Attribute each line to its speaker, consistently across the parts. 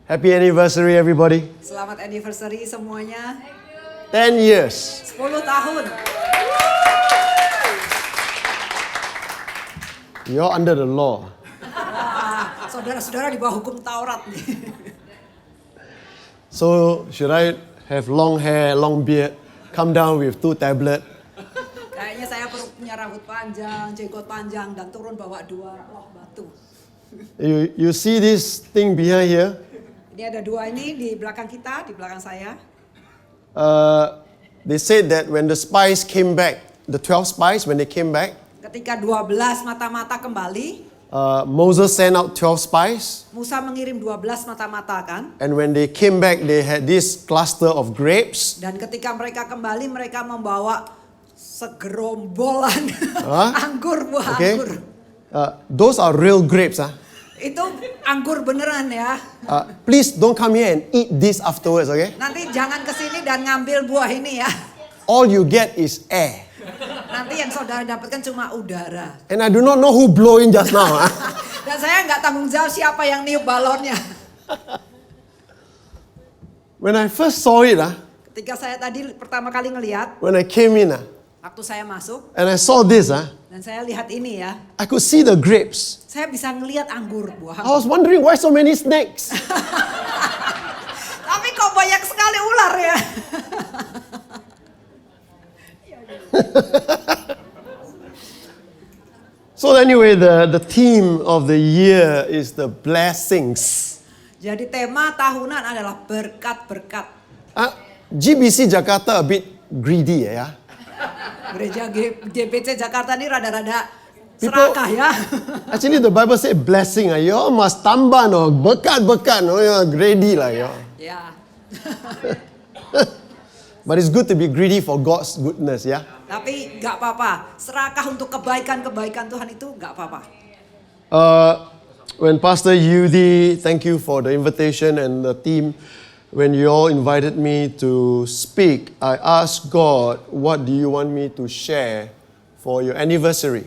Speaker 1: Happy anniversary everybody.
Speaker 2: Selamat anniversary semuanya.
Speaker 1: 10 years.
Speaker 2: 10 tahun.
Speaker 1: You're under the law.
Speaker 2: Saudara-saudara di bawah hukum Taurat nih.
Speaker 1: So should I have long hair, long beard, come down with 2 tablets?
Speaker 2: Kayaknya saya perlu punya rambut panjang, jenggot panjang, dan turun bawa 2 loh batu.
Speaker 1: You see this thing behind here?
Speaker 2: Ini ada 2 ini di belakang kita, di belakang saya.
Speaker 1: They said that when the spies came back, the 12 spies, when they came back,
Speaker 2: Ketika 12 mata-mata kembali,
Speaker 1: Moses sent out 12 spies.
Speaker 2: Musa mengirim 12 mata-mata kan.
Speaker 1: And when they came back, they had this cluster of grapes.
Speaker 2: Dan ketika mereka kembali, mereka membawa segerombolan anggur, buah
Speaker 1: Okay.
Speaker 2: anggur.
Speaker 1: Those are real grapes.
Speaker 2: Itu anggur beneran ya.
Speaker 1: Please don't come here and eat this afterwards, okay?
Speaker 2: Nanti jangan kesini dan ngambil buah ini ya.
Speaker 1: All you get is air.
Speaker 2: Nanti yang saudara dapatkan cuma udara.
Speaker 1: And I do not know who blowing just now.
Speaker 2: Dan saya nggak tanggung jawab siapa yang niup balonnya.
Speaker 1: When I first saw it,
Speaker 2: Ketika saya tadi pertama kali ngelihat,
Speaker 1: when I came in,
Speaker 2: waktu saya masuk
Speaker 1: and I saw this,
Speaker 2: dan saya lihat ini ya,
Speaker 1: I could see the grapes.
Speaker 2: saya bisa ngelihat anggur buah.
Speaker 1: I was wondering why so many snakes.
Speaker 2: Tapi kok banyak sekali ular ya.
Speaker 1: So anyway, the theme of the year is the blessings.
Speaker 2: Jadi tema tahunan adalah berkat-berkat.
Speaker 1: GBC Jakarta a bit greedy ya.
Speaker 2: Gereja GBC Jakarta ini rada-rada serakah ya.
Speaker 1: Actually the Bible say blessing, you must tambah no, berkat-berkat no, you greedy lah yo.
Speaker 2: Ya.
Speaker 1: But it's good to be greedy for God's goodness ya.
Speaker 2: Tapi nggak apa-apa. Serakah untuk kebaikan-kebaikan Tuhan itu nggak apa-apa.
Speaker 1: When Pastor Yudi, thank you for the invitation and the team. When you all invited me to speak, I asked God, what do you want me to share for your anniversary?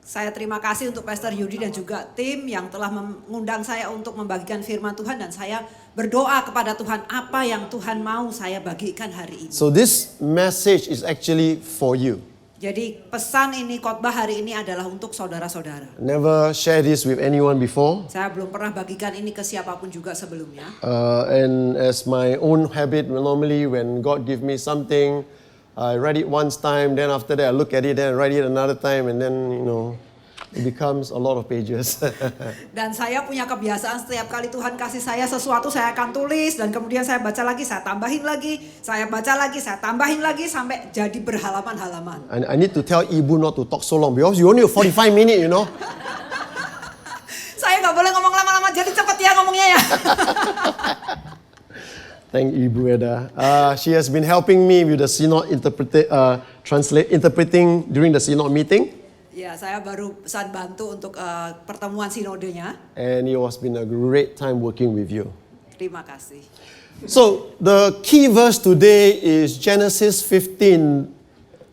Speaker 2: Saya terima kasih untuk Pastor Yudi dan juga tim yang telah mengundang saya untuk membagikan firman Tuhan. Dan saya berdoa kepada Tuhan apa yang Tuhan mau saya bagikan hari ini.
Speaker 1: So this message is actually for you.
Speaker 2: Jadi pesan ini, khotbah hari ini adalah untuk saudara-saudara.
Speaker 1: Never share this with anyone before.
Speaker 2: Saya belum pernah bagikan ini ke siapapun juga sebelumnya.
Speaker 1: And as my own habit, normally when God give me something, I write it once time, then after that I look at it, then I write it another time, and then, it becomes a lot of pages.
Speaker 2: Dan saya punya kebiasaan setiap kali Tuhan kasih saya sesuatu, saya akan tulis, dan kemudian saya baca lagi, saya tambahin lagi, saya baca lagi, saya tambahin lagi, sampai jadi berhalaman-halaman.
Speaker 1: I need to tell Ibu not to talk so long, because you only have 45 minutes,
Speaker 2: Saya nggak boleh ngomong lama-lama, jadi cepet ya ngomongnya ya.
Speaker 1: Thank Ibu Eda. She has been helping me with the synod interpreting during the synod meeting.
Speaker 2: Ya, saya baru saat bantu untuk pertemuan sinodenya.
Speaker 1: And it has been a great time working with you.
Speaker 2: Terima kasih.
Speaker 1: So, the key verse today is Genesis 15,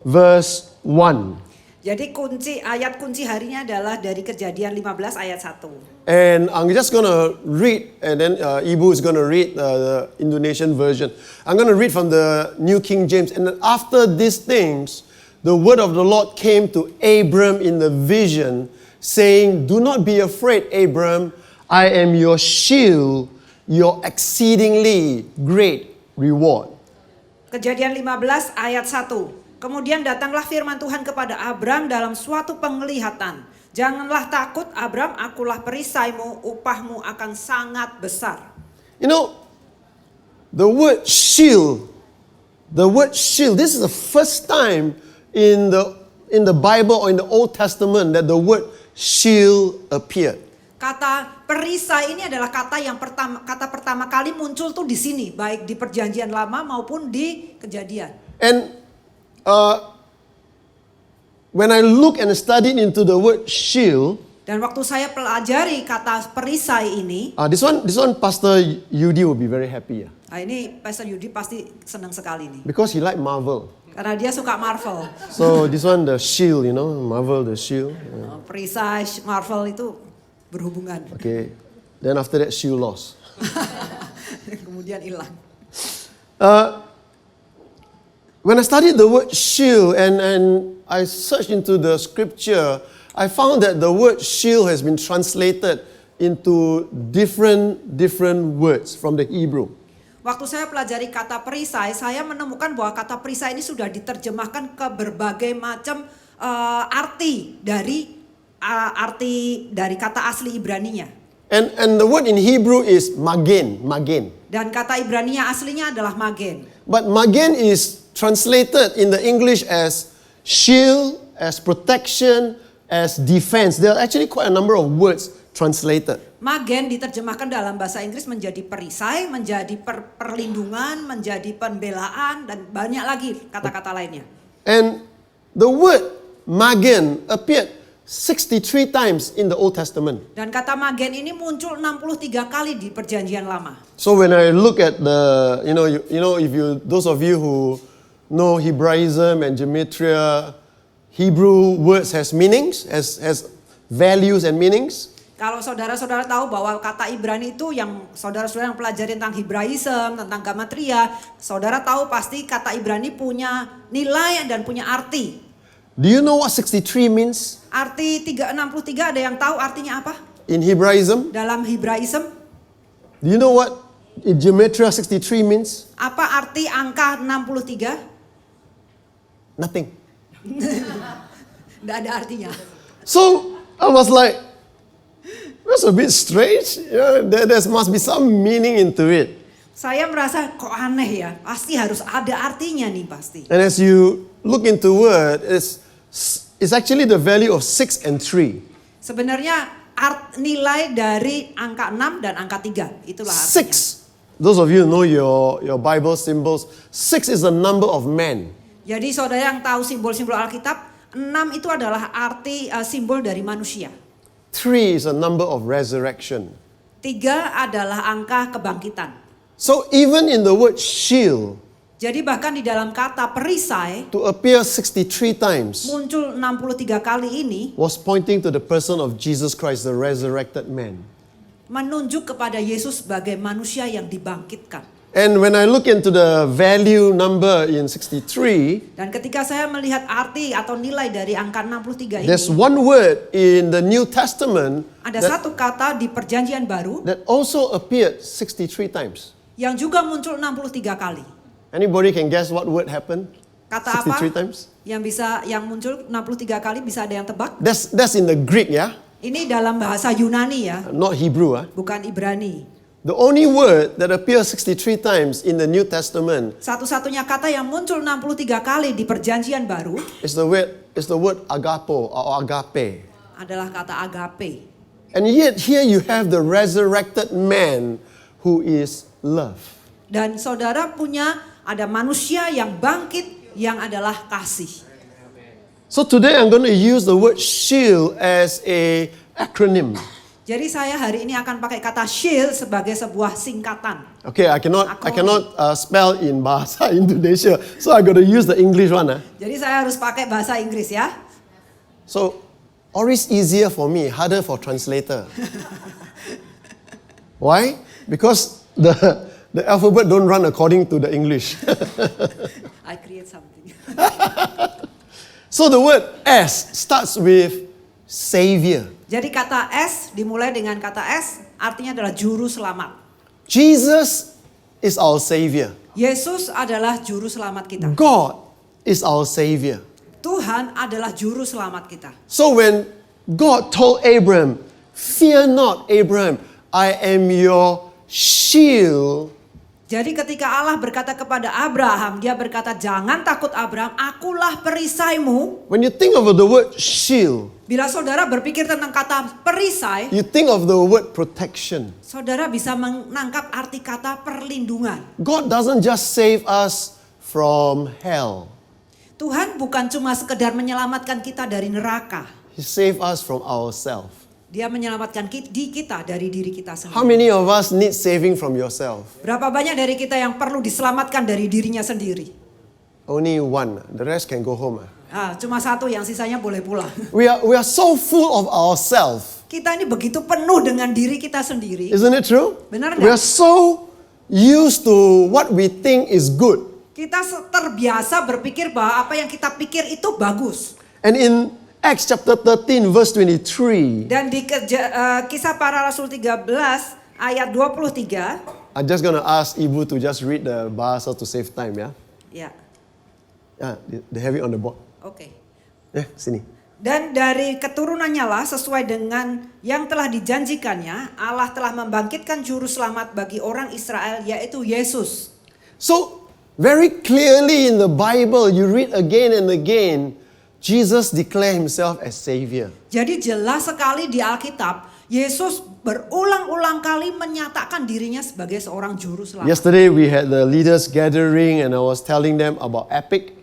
Speaker 1: verse 1.
Speaker 2: Jadi ayat kunci harinya adalah dari Kejadian 15 ayat 1.
Speaker 1: And I'm just going to read, and then Ibu is going to read the Indonesian version. I'm going to read from the New King James. And then after these things, the word of the Lord came to Abram in the vision, saying, "Do not be afraid, Abram. I am your shield, your exceedingly great reward."
Speaker 2: Kejadian 15 ayat 1. Kemudian datanglah firman Tuhan kepada Abram dalam suatu penglihatan. Janganlah takut Abram, akulah perisaimu, upahmu akan sangat besar.
Speaker 1: The word shield, this is the first time in the Bible or in the Old Testament that the word shield appeared.
Speaker 2: Kata perisai ini adalah kata pertama kali muncul tuh di sini, baik di Perjanjian Lama maupun di Kejadian.
Speaker 1: And when I look and studied into the word shield,
Speaker 2: dan waktu saya pelajari kata perisai ini,
Speaker 1: this one Pastor Yudi will be very happy.
Speaker 2: Nah, ini Pastor Yudi pasti senang sekali nih.
Speaker 1: Because he like Marvel.
Speaker 2: Karena dia suka Marvel.
Speaker 1: So this one the shield, Marvel the shield.
Speaker 2: Perisai Marvel itu berhubungan.
Speaker 1: Okay. Then after that shield lost.
Speaker 2: Kemudian hilang.
Speaker 1: When I studied the word shield and I searched into the scripture, I found that the word shield has been translated into different words from the Hebrew.
Speaker 2: Waktu saya pelajari kata perisai, saya menemukan bahwa kata perisai ini sudah diterjemahkan ke berbagai macam arti dari kata asli Ibraninya.
Speaker 1: And the word in Hebrew is magen.
Speaker 2: Dan kata Ibrania aslinya adalah magen.
Speaker 1: But magen is translated in the English as shield, as protection, as defense. There are actually quite a number of words translated.
Speaker 2: Magen diterjemahkan dalam bahasa Inggris menjadi perisai, menjadi perlindungan, menjadi pembelaan, dan banyak lagi kata-kata lainnya.
Speaker 1: And the word magen appeared 63 times in the Old Testament.
Speaker 2: Dan kata magen ini muncul 63 kali di Perjanjian Lama.
Speaker 1: So when I look at the, those of you who know Hebraism and Gematria, Hebrew words has meanings, has values and meanings.
Speaker 2: Kalau saudara-saudara tahu bahwa kata Ibrani itu yang saudara-saudara yang pelajari tentang Hebraism, tentang Gematria, saudara tahu pasti kata Ibrani punya nilai dan punya arti.
Speaker 1: Do you know what 63 means?
Speaker 2: Arti 63 ada yang tahu artinya apa?
Speaker 1: In Hebraism?
Speaker 2: Dalam Hebraism?
Speaker 1: Do you know what in Gematria 63 means?
Speaker 2: Apa arti angka 63?
Speaker 1: Nothing.
Speaker 2: Tidak ada artinya.
Speaker 1: So I was like, that's a bit strange. There must be some meaning into it.
Speaker 2: Saya merasa kok aneh ya. Pasti harus ada artinya nih pasti.
Speaker 1: And as you look into word, it's actually the value of 6 and 3.
Speaker 2: Sebenarnya nilai dari angka 6 dan angka 3. Itulah artinya.
Speaker 1: 6. Those of you who know your Bible symbols, 6 is the number of man.
Speaker 2: Jadi saudara yang tahu simbol-simbol Alkitab, 6 itu adalah arti simbol dari manusia.
Speaker 1: 3 is a number of resurrection.
Speaker 2: 3 adalah angka kebangkitan.
Speaker 1: So even in the word shield,
Speaker 2: jadi bahkan di dalam kata perisai,
Speaker 1: to appear 63 times,
Speaker 2: muncul 63 kali ini,
Speaker 1: was pointing to the person of Jesus Christ, the resurrected man.
Speaker 2: menunjuk kepada Yesus sebagai manusia yang dibangkitkan.
Speaker 1: And when I look into the value number in 63,
Speaker 2: Dan ketika saya melihat arti atau nilai dari angka 63 ini,
Speaker 1: there's one word in the New Testament
Speaker 2: ada satu kata di Perjanjian Baru
Speaker 1: that also appeared 63 times.
Speaker 2: yang juga muncul 63 kali.
Speaker 1: Anybody can guess what word happened?
Speaker 2: Kata apa
Speaker 1: 63 times?
Speaker 2: yang muncul 63 kali, bisa ada yang tebak?
Speaker 1: That's in the Greek, yeah?
Speaker 2: Ini dalam bahasa Yunani ya,
Speaker 1: Not Hebrew, huh?
Speaker 2: bukan Ibrani.
Speaker 1: The only word that appears 63 times in the New Testament
Speaker 2: Satu-satunya kata yang muncul 63 kali di Perjanjian Baru
Speaker 1: is the word agapo or agape.
Speaker 2: adalah kata agape.
Speaker 1: And yet here you have the resurrected man who is love.
Speaker 2: Dan saudara ada manusia yang bangkit yang adalah kasih.
Speaker 1: So today I'm going to use the word shield as a acronym.
Speaker 2: Jadi saya hari ini akan pakai kata shield sebagai sebuah singkatan.
Speaker 1: Okay, I cannot spell in bahasa Indonesia, so I got to use the English one.
Speaker 2: Jadi saya harus pakai bahasa Inggris ya.
Speaker 1: So always easier for me, harder for translator. Why? Because the alphabet don't run according to the English.
Speaker 2: I create something.
Speaker 1: So the word S starts with Savior.
Speaker 2: Jadi kata S dimulai dengan kata S, artinya adalah juru selamat.
Speaker 1: Jesus is our Savior.
Speaker 2: Yesus adalah juru selamat kita.
Speaker 1: God is our Savior.
Speaker 2: Tuhan adalah juru selamat kita.
Speaker 1: So when God told Abraham, "Fear not, Abraham, I am your shield."
Speaker 2: Jadi ketika Allah berkata kepada Abraham, dia berkata, "Jangan takut Abraham, akulah perisaimu."
Speaker 1: When you think of the word shield,
Speaker 2: Bila saudara berpikir tentang kata perisai,
Speaker 1: you think of the word protection.
Speaker 2: saudara bisa menangkap arti kata perlindungan.
Speaker 1: God doesn't just save us from hell.
Speaker 2: Tuhan bukan cuma sekedar menyelamatkan kita dari neraka.
Speaker 1: He saved us from ourselves.
Speaker 2: Dia menyelamatkan kita dari diri kita
Speaker 1: How
Speaker 2: sendiri.
Speaker 1: many of us need saving from yourself?
Speaker 2: Berapa banyak dari kita yang perlu diselamatkan dari dirinya sendiri?
Speaker 1: Only one. The rest can go home.
Speaker 2: Cuma satu, yang sisanya boleh pulang.
Speaker 1: We are so full of ourselves.
Speaker 2: Kita ini begitu penuh dengan diri kita sendiri.
Speaker 1: Isn't it true?
Speaker 2: Benar
Speaker 1: We are
Speaker 2: nggak?
Speaker 1: so used to what we think is good.
Speaker 2: Kita terbiasa berpikir bahwa apa yang kita pikir itu bagus.
Speaker 1: And in Acts chapter 13 verse 23,
Speaker 2: Dan di Kisah Para Rasul 13 ayat 23.
Speaker 1: I'm just going to ask Ibu to just read the bahasa to save time, ya.
Speaker 2: Ya,
Speaker 1: They have it on the board.
Speaker 2: oke.
Speaker 1: Sini.
Speaker 2: Dan dari keturunannya lah sesuai dengan yang telah dijanjikannya, Allah telah membangkitkan juru selamat bagi orang Israel, yaitu Yesus.
Speaker 1: So, very clearly in the Bible, you read again and again, Jesus declared himself as Savior.
Speaker 2: Jadi jelas sekali di Alkitab, Yesus berulang-ulang kali menyatakan dirinya sebagai seorang juru selamat.
Speaker 1: Yesterday we had the leaders gathering and I was telling them about Epic.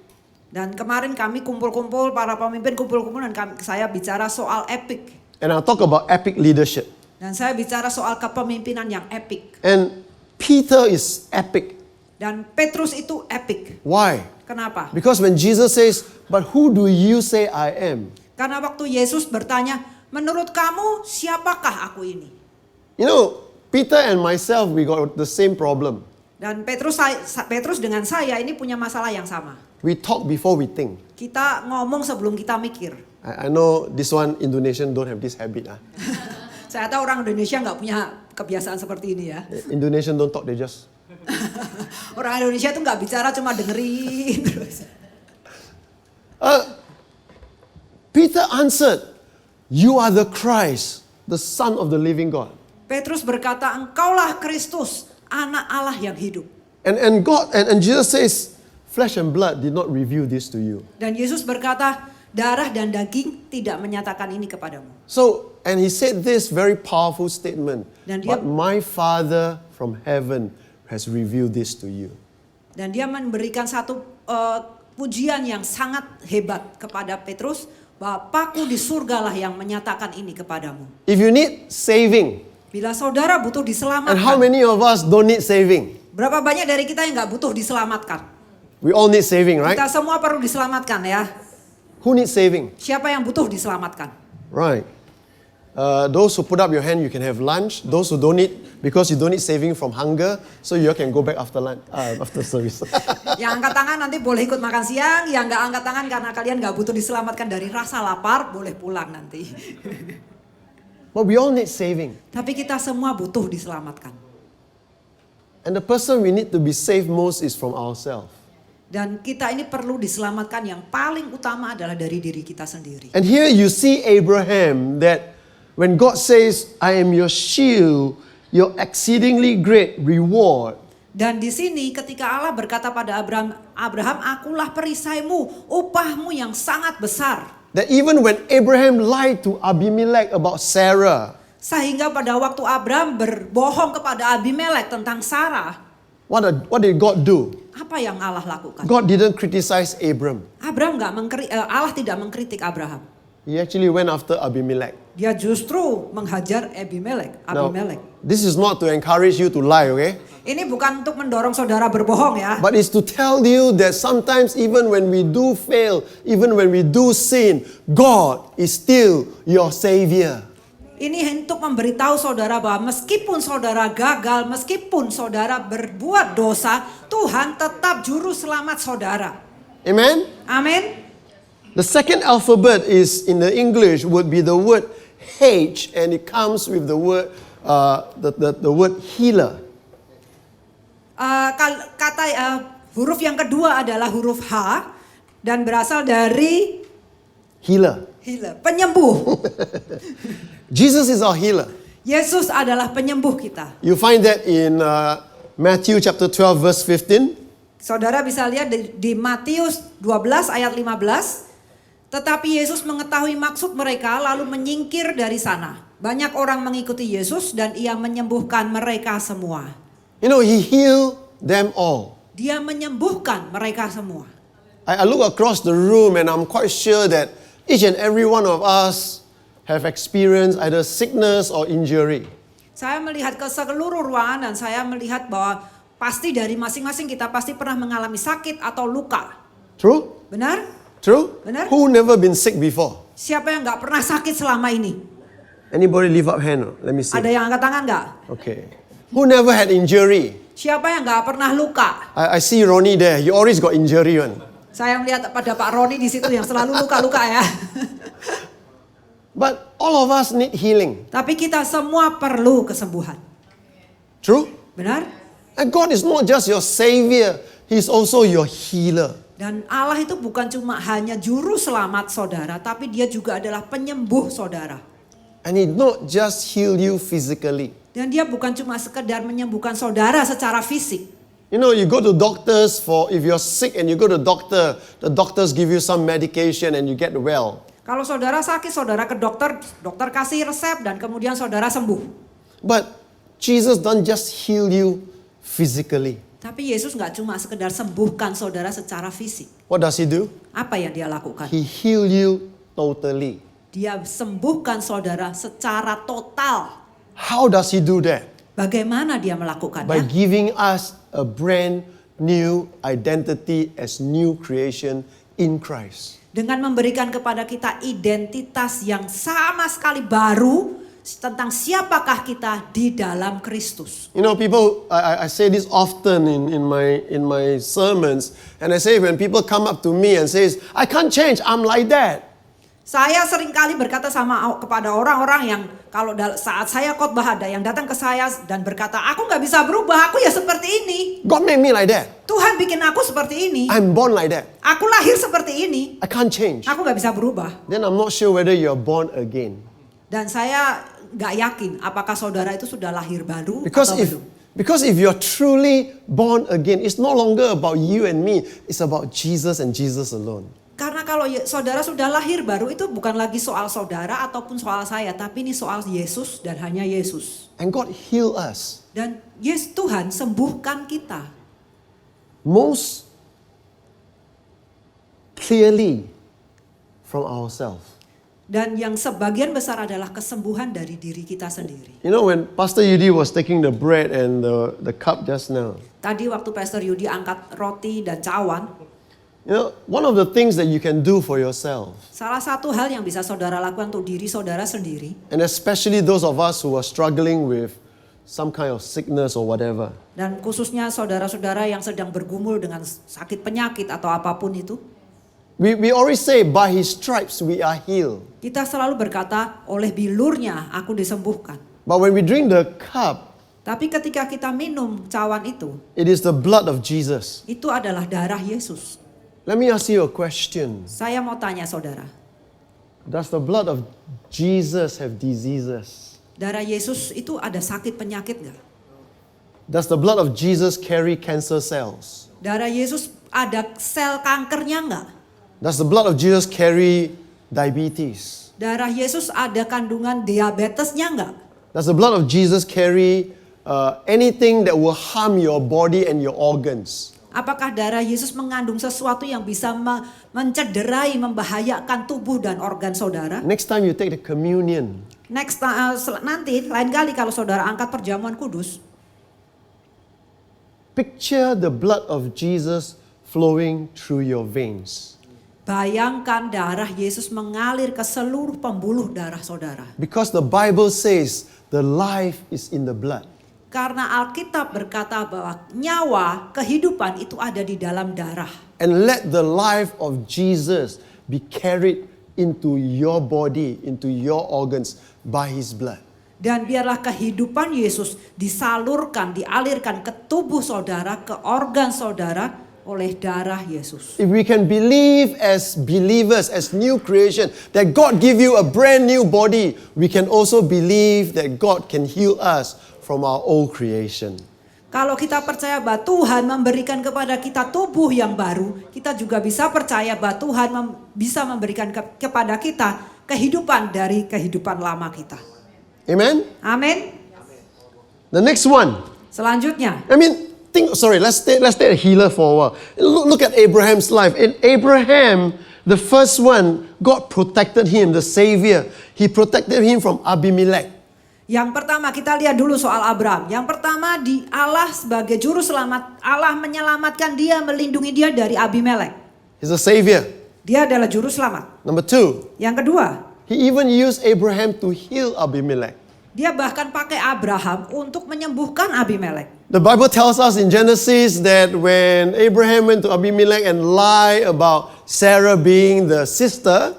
Speaker 2: Dan kemarin kami kumpul-kumpul, para pemimpin kumpul-kumpul dan saya bicara soal epic.
Speaker 1: And I'll talk about epic leadership.
Speaker 2: Dan saya bicara soal kepemimpinan yang epic.
Speaker 1: And Peter is epic.
Speaker 2: Dan Petrus itu epic.
Speaker 1: Why?
Speaker 2: Kenapa?
Speaker 1: Because when Jesus says, but who do you say I am?
Speaker 2: Karena waktu Yesus bertanya, menurut kamu siapakah aku ini?
Speaker 1: You know, Peter and myself, we got the same problem.
Speaker 2: Dan Petrus dengan saya ini punya masalah yang sama.
Speaker 1: We talk before we think.
Speaker 2: Kita ngomong sebelum kita mikir.
Speaker 1: I know this one Indonesian don't have this habit.
Speaker 2: Saya tahu orang Indonesia nggak punya kebiasaan seperti ini ya.
Speaker 1: Indonesian don't talk, they just...
Speaker 2: Orang Indonesia tuh nggak bicara, cuma dengerin terus.
Speaker 1: Peter answered, you are the Christ, the Son of the living God.
Speaker 2: Petrus berkata, engkaulah Kristus, anak Allah yang hidup.
Speaker 1: And God and Jesus says, flesh and blood did not reveal this to you.
Speaker 2: Dan Yesus berkata, darah dan daging tidak menyatakan ini kepadamu.
Speaker 1: So, and he said this very powerful statement.
Speaker 2: Dan dia-
Speaker 1: But my Father from heaven has revealed this to you.
Speaker 2: Dan dia memberikan satu pujian yang sangat hebat kepada Petrus. Bapakku di surgalah yang menyatakan ini kepadamu.
Speaker 1: If you need saving,
Speaker 2: Bila saudara butuh
Speaker 1: and how
Speaker 2: diselamatkan.
Speaker 1: many of us don't need saving?
Speaker 2: Berapa banyak dari kita yang nggak butuh diselamatkan?
Speaker 1: We all need saving, right?
Speaker 2: Kita semua perlu diselamatkan ya.
Speaker 1: Who needs saving?
Speaker 2: Siapa yang butuh diselamatkan?
Speaker 1: Right. Those who put up your hand, you can have lunch. Those who don't need, because you don't need saving from hunger, so you can go back after lunch, after service.
Speaker 2: Yang angkat tangan nanti boleh ikut makan siang. Yang nggak angkat tangan karena kalian nggak butuh diselamatkan dari rasa lapar, boleh pulang nanti.
Speaker 1: But we all need saving.
Speaker 2: Tapi kita semua butuh diselamatkan.
Speaker 1: And the person we need to be saved most is from ourselves.
Speaker 2: Dan kita ini perlu diselamatkan, yang paling utama adalah dari diri kita sendiri.
Speaker 1: And here you see Abraham, that when God says, I am your shield, your exceedingly great reward.
Speaker 2: Dan di sini ketika Allah berkata pada Abraham, akulah perisaimu, upahmu yang sangat besar.
Speaker 1: That even when Abraham lied to Abimelech about Sarah,
Speaker 2: Sehingga pada waktu Abraham berbohong kepada Abimelek tentang Sarah,
Speaker 1: what did God do?
Speaker 2: apa yang Allah lakukan?
Speaker 1: God didn't criticize Abram.
Speaker 2: Allah tidak mengkritik Abraham.
Speaker 1: He actually went after Abimelech.
Speaker 2: Dia justru menghajar Abimelek.
Speaker 1: Now, this is not to encourage you to lie, okay?
Speaker 2: Ini bukan untuk mendorong saudara berbohong ya.
Speaker 1: But it's to tell you that sometimes even when we do fail, even when we do sin, God is still your Savior.
Speaker 2: Ini untuk memberitahu saudara bahwa meskipun saudara gagal, meskipun saudara berbuat dosa, Tuhan tetap juru selamat saudara.
Speaker 1: Amen?
Speaker 2: Amin.
Speaker 1: The second alphabet is in the English would be the word H, and it comes with the word the word healer.
Speaker 2: Huruf yang kedua adalah huruf H dan berasal dari
Speaker 1: Healer.
Speaker 2: penyembuh.
Speaker 1: Jesus is our healer.
Speaker 2: Yesus adalah penyembuh kita.
Speaker 1: You find that in Matthew chapter 12 verse 15.
Speaker 2: Saudara bisa lihat di Matius 12 ayat 15. Tetapi Yesus mengetahui maksud mereka lalu menyingkir dari sana. Banyak orang mengikuti Yesus dan ia menyembuhkan mereka semua.
Speaker 1: You know, he healed them all.
Speaker 2: Dia menyembuhkan mereka semua.
Speaker 1: I look across the room and I'm quite sure that each and every one of us have experienced either sickness or injury.
Speaker 2: Saya melihat ke seluruh ruangan dan saya melihat bahwa pasti dari masing-masing kita pasti pernah mengalami sakit atau luka.
Speaker 1: True?
Speaker 2: Benar?
Speaker 1: True?
Speaker 2: Benar.
Speaker 1: Who never been sick before?
Speaker 2: Siapa yang gak pernah sakit selama ini?
Speaker 1: Anybody lift up hand? Let me see.
Speaker 2: Ada yang angkat tangan nggak?
Speaker 1: Okay. Who never had injury?
Speaker 2: Siapa yang nggak pernah luka?
Speaker 1: I see Ronnie there. You always got injury one.
Speaker 2: Saya melihat pada Pak Roni di situ yang selalu luka-luka ya.
Speaker 1: But all of us need healing.
Speaker 2: Tapi kita semua perlu kesembuhan.
Speaker 1: True?
Speaker 2: Benar?
Speaker 1: And God is not just your savior. He's also your healer.
Speaker 2: Dan Allah itu bukan cuma hanya juru selamat saudara, tapi dia juga adalah penyembuh saudara.
Speaker 1: And He not just heal you physically.
Speaker 2: Dan dia bukan cuma sekedar menyembuhkan saudara secara fisik.
Speaker 1: You know, you go to doctors for, if you're sick and you go to doctor, the doctors give you some medication and you get well.
Speaker 2: Kalau saudara sakit, saudara ke dokter, dokter kasih resep dan kemudian saudara sembuh.
Speaker 1: But Jesus don't just heal you physically.
Speaker 2: Tapi Yesus nggak cuma sekedar sembuhkan saudara secara fisik.
Speaker 1: What does He do?
Speaker 2: Apa yang dia lakukan?
Speaker 1: He heal you totally.
Speaker 2: Dia sembuhkan saudara secara total.
Speaker 1: How does He do that?
Speaker 2: Bagaimana dia
Speaker 1: By
Speaker 2: melakukannya?
Speaker 1: giving us a brand new identity as new creation in Christ.
Speaker 2: Dengan memberikan kepada kita identitas yang sama sekali baru tentang siapakah kita di dalam Kristus.
Speaker 1: You know, people, I say this often in my sermons, and I say when people come up to me and says, I can't change, I'm like that.
Speaker 2: Saya seringkali berkata kepada orang-orang yang kalau saat saya khotbah ada yang datang ke saya dan berkata, aku nggak bisa berubah, aku ya seperti ini.
Speaker 1: God made me like that.
Speaker 2: Tuhan bikin aku seperti ini.
Speaker 1: I'm born like that.
Speaker 2: Aku lahir seperti ini.
Speaker 1: I can't change.
Speaker 2: Aku nggak bisa berubah.
Speaker 1: Then I'm not sure whether you're born again.
Speaker 2: Dan saya nggak yakin apakah saudara itu sudah lahir baru
Speaker 1: Because
Speaker 2: atau
Speaker 1: if
Speaker 2: belum.
Speaker 1: Because if you're truly born again, it's no longer about you and me. It's about Jesus and Jesus alone.
Speaker 2: Karena kalau saudara sudah lahir baru itu bukan lagi soal saudara ataupun soal saya. Tapi ini soal Yesus dan hanya Yesus.
Speaker 1: And God heal us.
Speaker 2: Dan Tuhan sembuhkan kita.
Speaker 1: Most clearly from ourselves.
Speaker 2: Dan yang sebagian besar adalah kesembuhan dari diri kita sendiri.
Speaker 1: You know, when Pastor Yudi was taking the bread and the cup just now,
Speaker 2: Tadi waktu Pastor Yudi angkat roti dan cawan,
Speaker 1: you know, one of the things that you can do for yourself,
Speaker 2: salah satu hal yang bisa saudara lakukan untuk diri saudara sendiri,
Speaker 1: and especially those of us who are struggling with some kind of sickness or whatever,
Speaker 2: dan khususnya saudara-saudara yang sedang bergumul dengan sakit penyakit atau apapun itu,
Speaker 1: we always say, by His stripes we are healed.
Speaker 2: kita selalu berkata, oleh bilurnya aku disembuhkan.
Speaker 1: But when we drink the cup,
Speaker 2: Tapi ketika kita minum cawan itu,
Speaker 1: it is the blood of Jesus.
Speaker 2: itu adalah darah Yesus.
Speaker 1: Let me ask you a question.
Speaker 2: Saya mau tanya saudara,
Speaker 1: Does the blood of Jesus have diseases?
Speaker 2: darah Yesus itu ada sakit penyakit nggak?
Speaker 1: Does the blood of Jesus carry cancer cells?
Speaker 2: Darah Yesus ada sel kankernya nggak?
Speaker 1: Does the blood of Jesus carry diabetes?
Speaker 2: Darah Yesus ada kandungan diabetesnya nggak?
Speaker 1: Does the blood of Jesus carry anything that will harm your body and your organs?
Speaker 2: Apakah darah Yesus mengandung sesuatu yang bisa mencederai, membahayakan tubuh dan organ saudara?
Speaker 1: Next time you take the communion,
Speaker 2: Nanti lain kali kalau saudara angkat perjamuan kudus,
Speaker 1: picture the blood of Jesus flowing through your veins.
Speaker 2: bayangkan darah Yesus mengalir ke seluruh pembuluh darah saudara.
Speaker 1: Because the Bible says the life is in the blood.
Speaker 2: Karena Alkitab berkata bahwa nyawa, kehidupan itu ada di dalam darah.
Speaker 1: And let the life of Jesus be carried into your body, into your organs by His blood.
Speaker 2: Dan biarlah kehidupan Yesus disalurkan, dialirkan ke tubuh saudara, ke organ saudara oleh darah Yesus.
Speaker 1: If we can believe as believers, as new creation, that God give you a brand new body, we can also believe that God can heal us from our old creation.
Speaker 2: Kalau kita percaya bahwa Tuhan memberikan kepada kita tubuh yang baru, kita juga bisa percaya bahwa Tuhan bisa memberikan kepada kita kehidupan dari kehidupan lama kita.
Speaker 1: Amen?
Speaker 2: Amin.
Speaker 1: The next one.
Speaker 2: Selanjutnya,
Speaker 1: Let's take a healer for a while. Look at Abraham's life. In Abraham, the first one, God protected him, the Savior. He protected him from Abimelech.
Speaker 2: yang pertama kita lihat dulu soal Abraham. Yang pertama di Allah sebagai juru selamat, Allah menyelamatkan dia, melindungi dia dari Abimelek.
Speaker 1: He's a Savior.
Speaker 2: Dia adalah juru selamat.
Speaker 1: Number two,
Speaker 2: Yang kedua,
Speaker 1: He even used Abraham to heal Abimelech.
Speaker 2: Dia bahkan pakai Abraham untuk menyembuhkan Abimelek.
Speaker 1: The Bible tells us in Genesis that when Abraham went to Abimelech and lied about Sarah being the sister,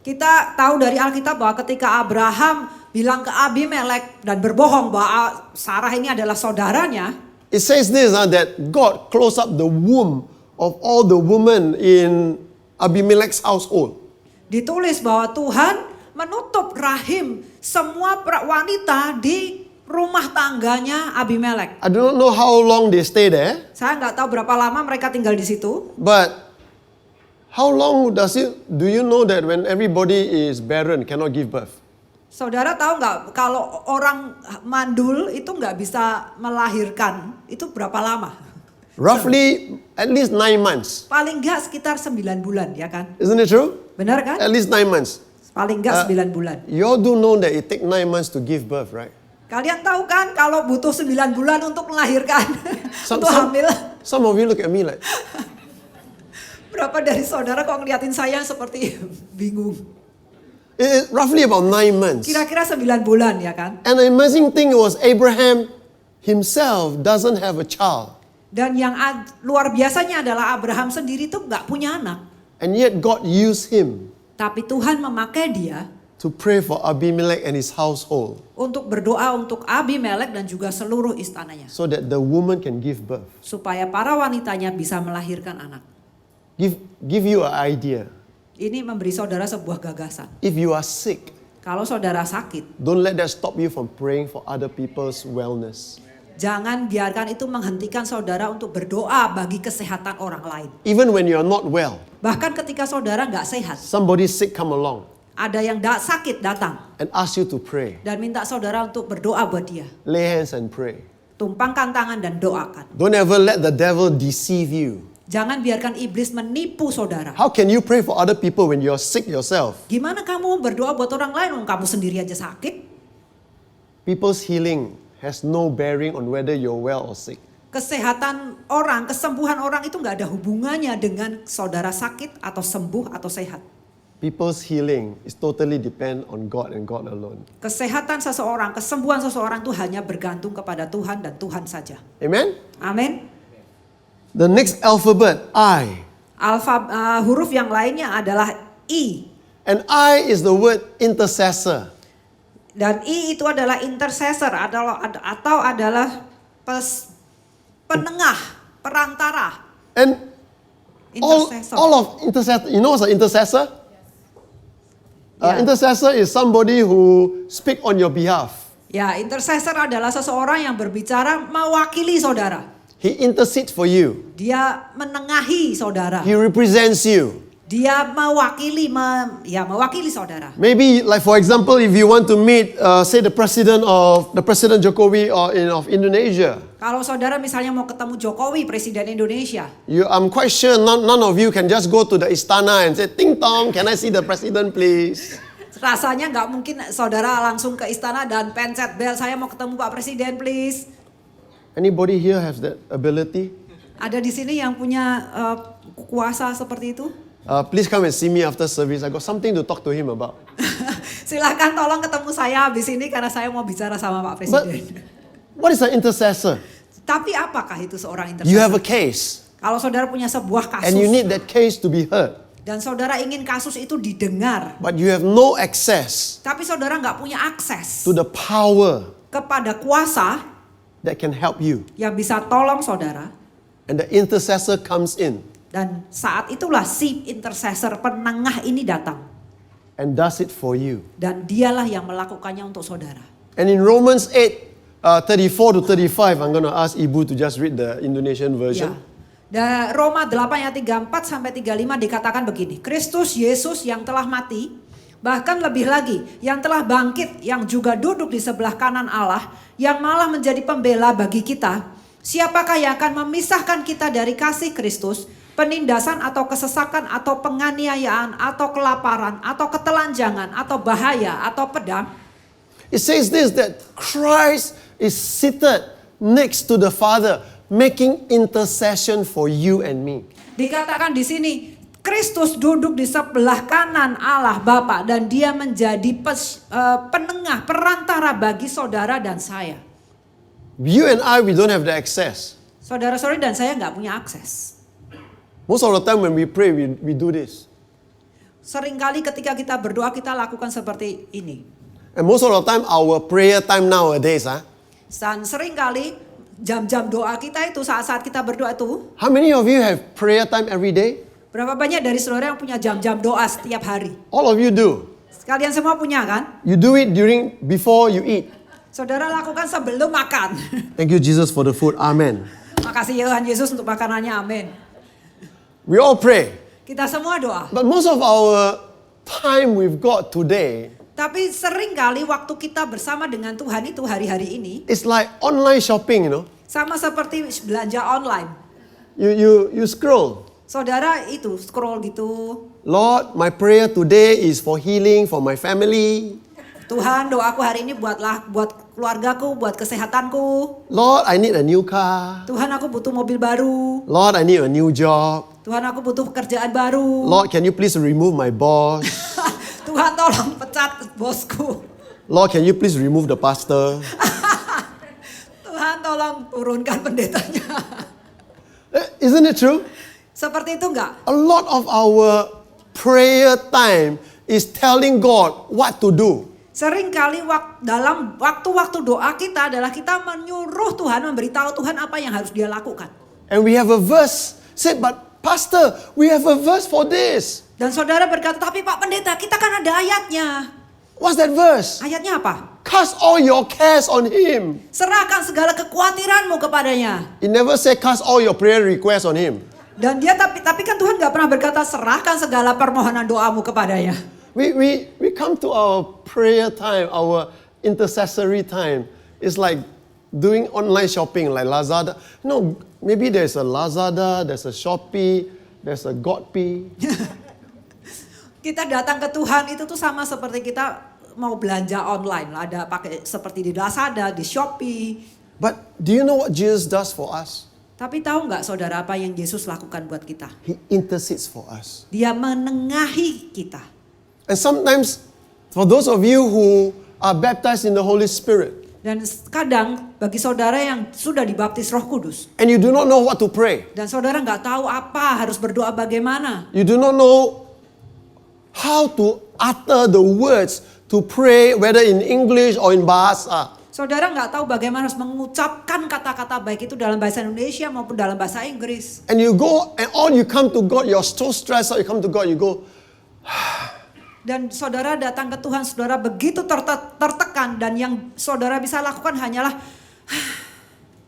Speaker 2: Kita tahu dari Alkitab bahwa ketika Abraham bilang ke Abimelek dan berbohong bahwa Sarah ini adalah saudaranya,
Speaker 1: it says this, that God closed up the womb of all the women in Abimelech's household.
Speaker 2: ditulis bahwa Tuhan menutup rahim semua wanita di rumah tangganya Abimelek.
Speaker 1: I don't know how long they stay there,
Speaker 2: Saya nggak tahu berapa lama mereka tinggal di situ.
Speaker 1: but how long do you know that when everybody is barren, cannot give birth?
Speaker 2: Saudara tahu nggak kalau orang mandul itu nggak bisa melahirkan, itu berapa lama?
Speaker 1: Roughly at least 9 months.
Speaker 2: Paling nggak sekitar 9 bulan ya kan?
Speaker 1: Isn't it true?
Speaker 2: Benar kan?
Speaker 1: At least 9 months.
Speaker 2: Paling nggak 9 bulan.
Speaker 1: You all do know that it take 9 months to give birth, right?
Speaker 2: Kalian tahu kan kalau butuh 9 bulan untuk melahirkan, untuk hamil.
Speaker 1: Some of you look at me like,
Speaker 2: Berapa dari saudara kok ngeliatin saya seperti bingung.
Speaker 1: roughly about 9 months.
Speaker 2: Kira-kira 9 bulan ya kan?
Speaker 1: And the amazing thing was Abraham himself doesn't have a child.
Speaker 2: Dan yang luar biasanya adalah Abraham sendiri tuh nggak punya anak.
Speaker 1: And yet God used him
Speaker 2: Tapi Tuhan memakai dia
Speaker 1: to pray for Abimelech and his household
Speaker 2: untuk berdoa untuk Abimelek dan juga seluruh istananya.
Speaker 1: so that the woman can give birth.
Speaker 2: Supaya para wanitanya bisa melahirkan anak.
Speaker 1: Give you an idea.
Speaker 2: Ini memberi saudara sebuah gagasan.
Speaker 1: If you are sick,
Speaker 2: Kalau saudara sakit,
Speaker 1: don't let that stop you from praying for other people's wellness.
Speaker 2: jangan biarkan itu menghentikan saudara untuk berdoa bagi kesehatan orang lain.
Speaker 1: Even when you are not well,
Speaker 2: Bahkan ketika saudara nggak sehat,
Speaker 1: somebody sick come along
Speaker 2: ada yang sakit datang
Speaker 1: and ask you to pray.
Speaker 2: dan minta saudara untuk berdoa buat dia.
Speaker 1: Lay hands and pray.
Speaker 2: Tumpangkan tangan dan doakan.
Speaker 1: Don't ever let the devil deceive you.
Speaker 2: Jangan biarkan iblis menipu saudara.
Speaker 1: How can you pray for other people when you're sick yourself?
Speaker 2: Gimana kamu berdoa buat orang lain kalau kamu sendiri aja sakit?
Speaker 1: People's healing has no bearing on whether you're well or sick.
Speaker 2: Kesehatan orang, kesembuhan orang itu nggak ada hubungannya dengan saudara sakit atau sembuh atau sehat.
Speaker 1: People's healing is totally depend on God and God alone.
Speaker 2: Kesehatan seseorang, kesembuhan seseorang itu hanya bergantung kepada Tuhan dan Tuhan saja.
Speaker 1: Amen?
Speaker 2: Amin.
Speaker 1: The next alphabet, I.
Speaker 2: Huruf yang lainnya adalah I.
Speaker 1: And I is the word intercessor.
Speaker 2: Dan I itu adalah intercessor atau adalah penengah, perantara.
Speaker 1: And
Speaker 2: Intercessor.
Speaker 1: all of intercessor, you know what's an intercessor?
Speaker 2: Yeah.
Speaker 1: Intercessor is somebody who speak on your behalf.
Speaker 2: Ya, intercessor adalah seseorang yang berbicara mewakili saudara.
Speaker 1: He intercedes for you.
Speaker 2: Dia menengahi saudara.
Speaker 1: He represents you.
Speaker 2: Dia mewakili saudara.
Speaker 1: Maybe, like for example, if you want to meet, say the President Jokowi of Indonesia,
Speaker 2: Kalau saudara misalnya mau ketemu Jokowi, Presiden Indonesia,
Speaker 1: I'm quite sure none of you can just go to the istana and say, "Ting tong, can I see the President, please?"
Speaker 2: rasanya nggak mungkin saudara langsung ke istana dan pencet bel, saya mau ketemu Pak Presiden, please.
Speaker 1: Anybody here has that ability?
Speaker 2: Ada di sini yang punya kuasa seperti itu?
Speaker 1: Please come and see me after service. I got something to talk to him about.
Speaker 2: Silahkan tolong ketemu saya habis ini karena saya mau bicara sama Pak
Speaker 1: But
Speaker 2: Presiden.
Speaker 1: what is an intercessor?
Speaker 2: Tapi apakah itu seorang intercessor?
Speaker 1: You have a case,
Speaker 2: Kalau saudara punya sebuah kasus
Speaker 1: and you need that case to be heard,
Speaker 2: dan saudara ingin kasus itu didengar,
Speaker 1: but you have no access
Speaker 2: tapi saudara nggak punya akses
Speaker 1: to the power
Speaker 2: kepada kuasa
Speaker 1: that can help you.
Speaker 2: yang bisa tolong saudara,
Speaker 1: And the intercessor comes in
Speaker 2: dan saat itulah si intercessor penengah ini datang
Speaker 1: and does it for you.
Speaker 2: dan dialah yang melakukannya untuk saudara.
Speaker 1: And in Romans 8:34 to 35, I'm going to ask Ibu to just read the Indonesian version.
Speaker 2: Ya. Dan Roma 8 ayat 34 sampai 35 dikatakan begini. Kristus Yesus yang telah mati, bahkan lebih lagi yang telah bangkit, yang juga duduk di sebelah kanan Allah, yang malah menjadi pembela bagi kita. Siapakah yang akan memisahkan kita dari kasih Kristus? Penindasan atau kesesakan atau penganiayaan atau kelaparan atau ketelanjangan atau bahaya atau pedang?
Speaker 1: It says this, that Christ is seated next to the Father, making intercession for you and me.
Speaker 2: Dikatakan di sini, Kristus duduk di sebelah kanan Allah Bapa dan dia menjadi penengah, perantara bagi saudara dan saya.
Speaker 1: You and I, we don't have the access.
Speaker 2: Saudara-saudari dan saya nggak punya akses.
Speaker 1: Most of the time when we pray, we do this.
Speaker 2: Seringkali ketika kita berdoa kita lakukan seperti ini.
Speaker 1: And most of the time, our prayer time nowadays,
Speaker 2: Dan seringkali jam-jam doa kita itu saat-saat kita berdoa itu.
Speaker 1: how many of you have prayer time every day?
Speaker 2: Berapa banyak dari saudara yang punya jam-jam doa setiap hari?
Speaker 1: All of you do.
Speaker 2: Kalian semua punya kan?
Speaker 1: You do it before you eat.
Speaker 2: Saudara lakukan sebelum makan.
Speaker 1: Thank you, Jesus, for the food. Amen.
Speaker 2: Makasih Tuhan Yesus untuk makanannya, amin.
Speaker 1: We all pray.
Speaker 2: Kita semua doa.
Speaker 1: But most of our time we've got today
Speaker 2: Tapi seringkali waktu kita bersama dengan Tuhan itu hari-hari ini
Speaker 1: is like online shopping,
Speaker 2: sama seperti belanja online.
Speaker 1: You scroll.
Speaker 2: Saudara itu scroll gitu.
Speaker 1: Lord, my prayer today is for healing for my family.
Speaker 2: Tuhan, doaku hari ini buat keluargaku, buat kesehatanku.
Speaker 1: Lord, I need a new car.
Speaker 2: Tuhan, aku butuh mobil baru.
Speaker 1: Lord, I need a new job.
Speaker 2: Tuhan, aku butuh pekerjaan baru.
Speaker 1: Lord, can you please remove my boss?
Speaker 2: Tuhan, tolong pecat bosku.
Speaker 1: Lord, can you please remove the pastor?
Speaker 2: Tuhan, tolong turunkan pendetanya.
Speaker 1: Isn't it true?
Speaker 2: Seperti itu enggak?
Speaker 1: A lot of our prayer time is telling God what to do.
Speaker 2: Seringkali dalam waktu-waktu doa kita adalah kita menyuruh Tuhan, memberitahu Tuhan apa yang harus dia lakukan.
Speaker 1: And we have a verse said, but pastor, we have a verse for this.
Speaker 2: Dan saudara berkata, tapi Pak Pendeta, kita kan ada ayatnya.
Speaker 1: What's that verse?
Speaker 2: Ayatnya apa?
Speaker 1: Cast all your cares on him.
Speaker 2: Serahkan segala kekhawatiranmu kepadanya.
Speaker 1: It never said cast all your prayer requests on him.
Speaker 2: Dan dia tapi kan Tuhan gak pernah berkata serahkan segala permohonan doamu kepadanya.
Speaker 1: We come to our prayer time, our intercessory time. It's like doing online shopping like Lazada. No, maybe there's a Lazada, there's a Shopee, there's a Godpay.
Speaker 2: Kita datang ke Tuhan itu tuh sama seperti kita mau belanja online. Ada pakai seperti di Lazada, di Shopee.
Speaker 1: But do you know what Jesus does for us?
Speaker 2: Tapi tahu nggak saudara apa yang Yesus lakukan buat kita?
Speaker 1: He intercedes for us.
Speaker 2: Dia menengahi kita.
Speaker 1: And sometimes, for those of you who are baptized in the Holy Spirit,
Speaker 2: Dan kadang bagi saudara yang sudah dibaptis Roh Kudus,
Speaker 1: and you do not know what to pray,
Speaker 2: dan saudara nggak tahu apa harus berdoa bagaimana,
Speaker 1: you do not know how to utter the words to pray, whether in English or in Bahasa.
Speaker 2: saudara nggak tahu bagaimana harus mengucapkan kata-kata baik itu dalam bahasa Indonesia maupun dalam bahasa Inggris.
Speaker 1: And you go, and all you come to God, you're so stressed out, you come to God, you go,
Speaker 2: Dan saudara datang ke Tuhan, saudara begitu tertekan dan yang saudara bisa lakukan hanyalah,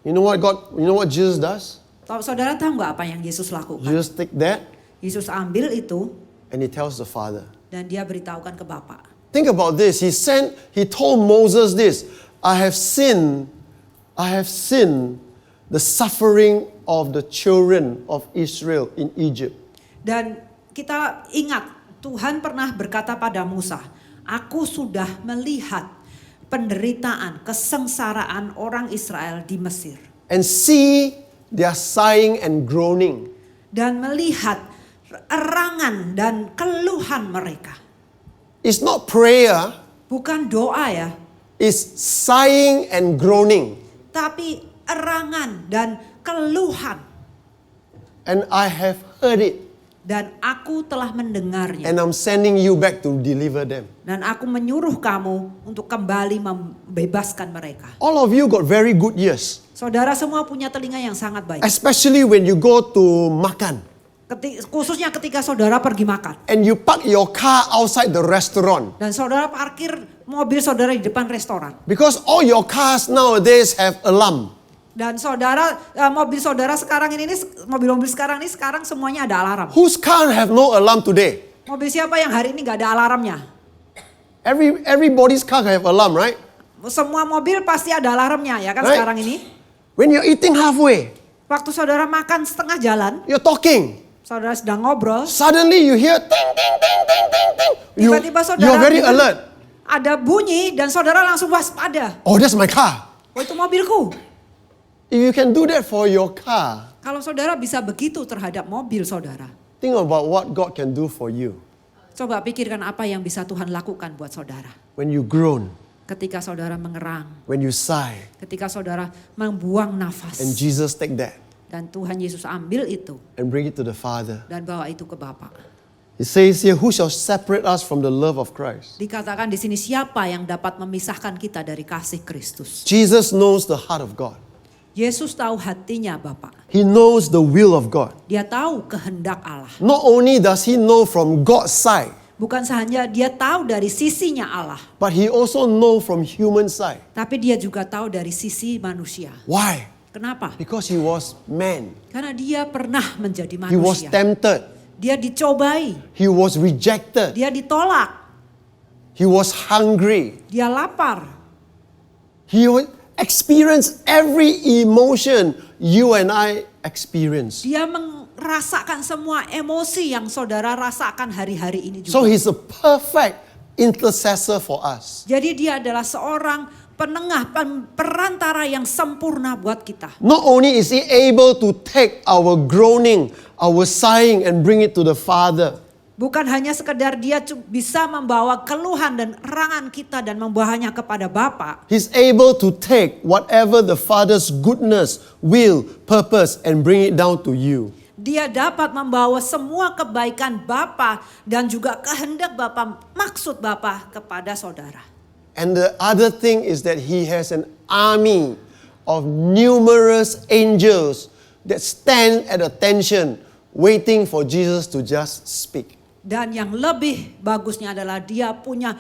Speaker 1: you know what Jesus does?
Speaker 2: saudara tahu nggak apa yang Yesus lakukan?
Speaker 1: Jesus take that
Speaker 2: Yesus ambil itu
Speaker 1: and he tells the Father.
Speaker 2: dan dia beritahukan ke Bapa.
Speaker 1: Think about this. He told Moses this, I have sinned the suffering of the children of Israel in Egypt.
Speaker 2: Dan kita ingat Tuhan pernah berkata pada Musa, aku sudah melihat penderitaan, kesengsaraan orang Israel di Mesir.
Speaker 1: And see their sighing and groaning.
Speaker 2: Dan melihat erangan dan keluhan mereka.
Speaker 1: It's not prayer,
Speaker 2: Bukan doa ya,
Speaker 1: it's sighing and groaning.
Speaker 2: tapi erangan dan keluhan.
Speaker 1: And I have heard it.
Speaker 2: Dan aku telah mendengarnya.
Speaker 1: And I'm sending you back to deliver them.
Speaker 2: Dan aku menyuruh kamu untuk kembali membebaskan mereka.
Speaker 1: All of you got very good ears.
Speaker 2: Saudara semua punya telinga yang sangat baik.
Speaker 1: Especially when you go to makan.
Speaker 2: Khususnya ketika saudara pergi makan.
Speaker 1: And you park your car outside the restaurant.
Speaker 2: Dan saudara parkir mobil saudara di depan restoran.
Speaker 1: Because all your cars nowadays have alarm.
Speaker 2: Dan saudara, mobil saudara sekarang ini, mobil-mobil sekarang ini sekarang semuanya ada alarm.
Speaker 1: Whose car have no alarm today?
Speaker 2: Mobil siapa yang hari ini gak ada alarmnya?
Speaker 1: Everybody's car have alarm, right?
Speaker 2: Semua mobil pasti ada alarmnya ya kan
Speaker 1: Right.
Speaker 2: sekarang ini.
Speaker 1: When you're eating halfway,
Speaker 2: Waktu saudara makan setengah jalan,
Speaker 1: you're talking.
Speaker 2: saudara sedang ngobrol,
Speaker 1: Suddenly you hear ting, ting, ting, ting, ting, ting.
Speaker 2: tiba-tiba saudara
Speaker 1: You're very
Speaker 2: dengar
Speaker 1: alert.
Speaker 2: ada bunyi dan saudara langsung waspada.
Speaker 1: Oh, that's my car.
Speaker 2: Oh itu mobilku.
Speaker 1: If you can do that for your car,
Speaker 2: Kalau saudara bisa begitu terhadap mobil saudara,
Speaker 1: Think about what God can do for you
Speaker 2: Coba pikirkan apa yang bisa Tuhan lakukan buat saudara.
Speaker 1: when you groan,
Speaker 2: Ketika saudara mengerang,
Speaker 1: when you sigh,
Speaker 2: ketika saudara membuang
Speaker 1: and
Speaker 2: nafas.
Speaker 1: Jesus take that
Speaker 2: Dan Tuhan Yesus ambil itu
Speaker 1: and bring it to the Father.
Speaker 2: dan bawa itu ke Bapa.
Speaker 1: It says here, who shall separate us from the love of Christ?
Speaker 2: Dikatakan di sini siapa yang dapat memisahkan kita dari kasih Kristus.
Speaker 1: Jesus knows the heart of God.
Speaker 2: Yesus tahu hatinya Bapa.
Speaker 1: He knows the will of God.
Speaker 2: Dia tahu kehendak Allah.
Speaker 1: Not only does he know from God's side,
Speaker 2: Bukan saja dia tahu dari sisinya Allah,
Speaker 1: but he also know from human side.
Speaker 2: tapi dia juga tahu dari sisi manusia.
Speaker 1: Why?
Speaker 2: Kenapa?
Speaker 1: Because he was man.
Speaker 2: Karena dia pernah menjadi
Speaker 1: He was
Speaker 2: manusia.
Speaker 1: tempted.
Speaker 2: Dia dicobai,
Speaker 1: He was rejected.
Speaker 2: dia ditolak,
Speaker 1: He was hungry.
Speaker 2: dia lapar.
Speaker 1: He experienced every emotion you and I experience.
Speaker 2: Dia merasakan semua emosi yang saudara rasakan hari-hari ini
Speaker 1: So
Speaker 2: juga.
Speaker 1: he's a perfect intercessor for us.
Speaker 2: Jadi dia adalah seorang penengah, perantara yang sempurna buat kita.
Speaker 1: Not only is he able to take our groaning, our sighing and bring it to the Father,
Speaker 2: Bukan hanya sekedar dia bisa membawa keluhan dan erangan kita dan membawanya kepada Bapa.
Speaker 1: he's able to take whatever the Father's goodness, will, purpose and bring it down to you.
Speaker 2: Dia dapat membawa semua kebaikan Bapa dan juga kehendak Bapa, maksud Bapa kepada saudara.
Speaker 1: And the other thing is that he has an army of numerous angels that stand at attention waiting for Jesus to just speak.
Speaker 2: Dan yang lebih bagusnya adalah dia punya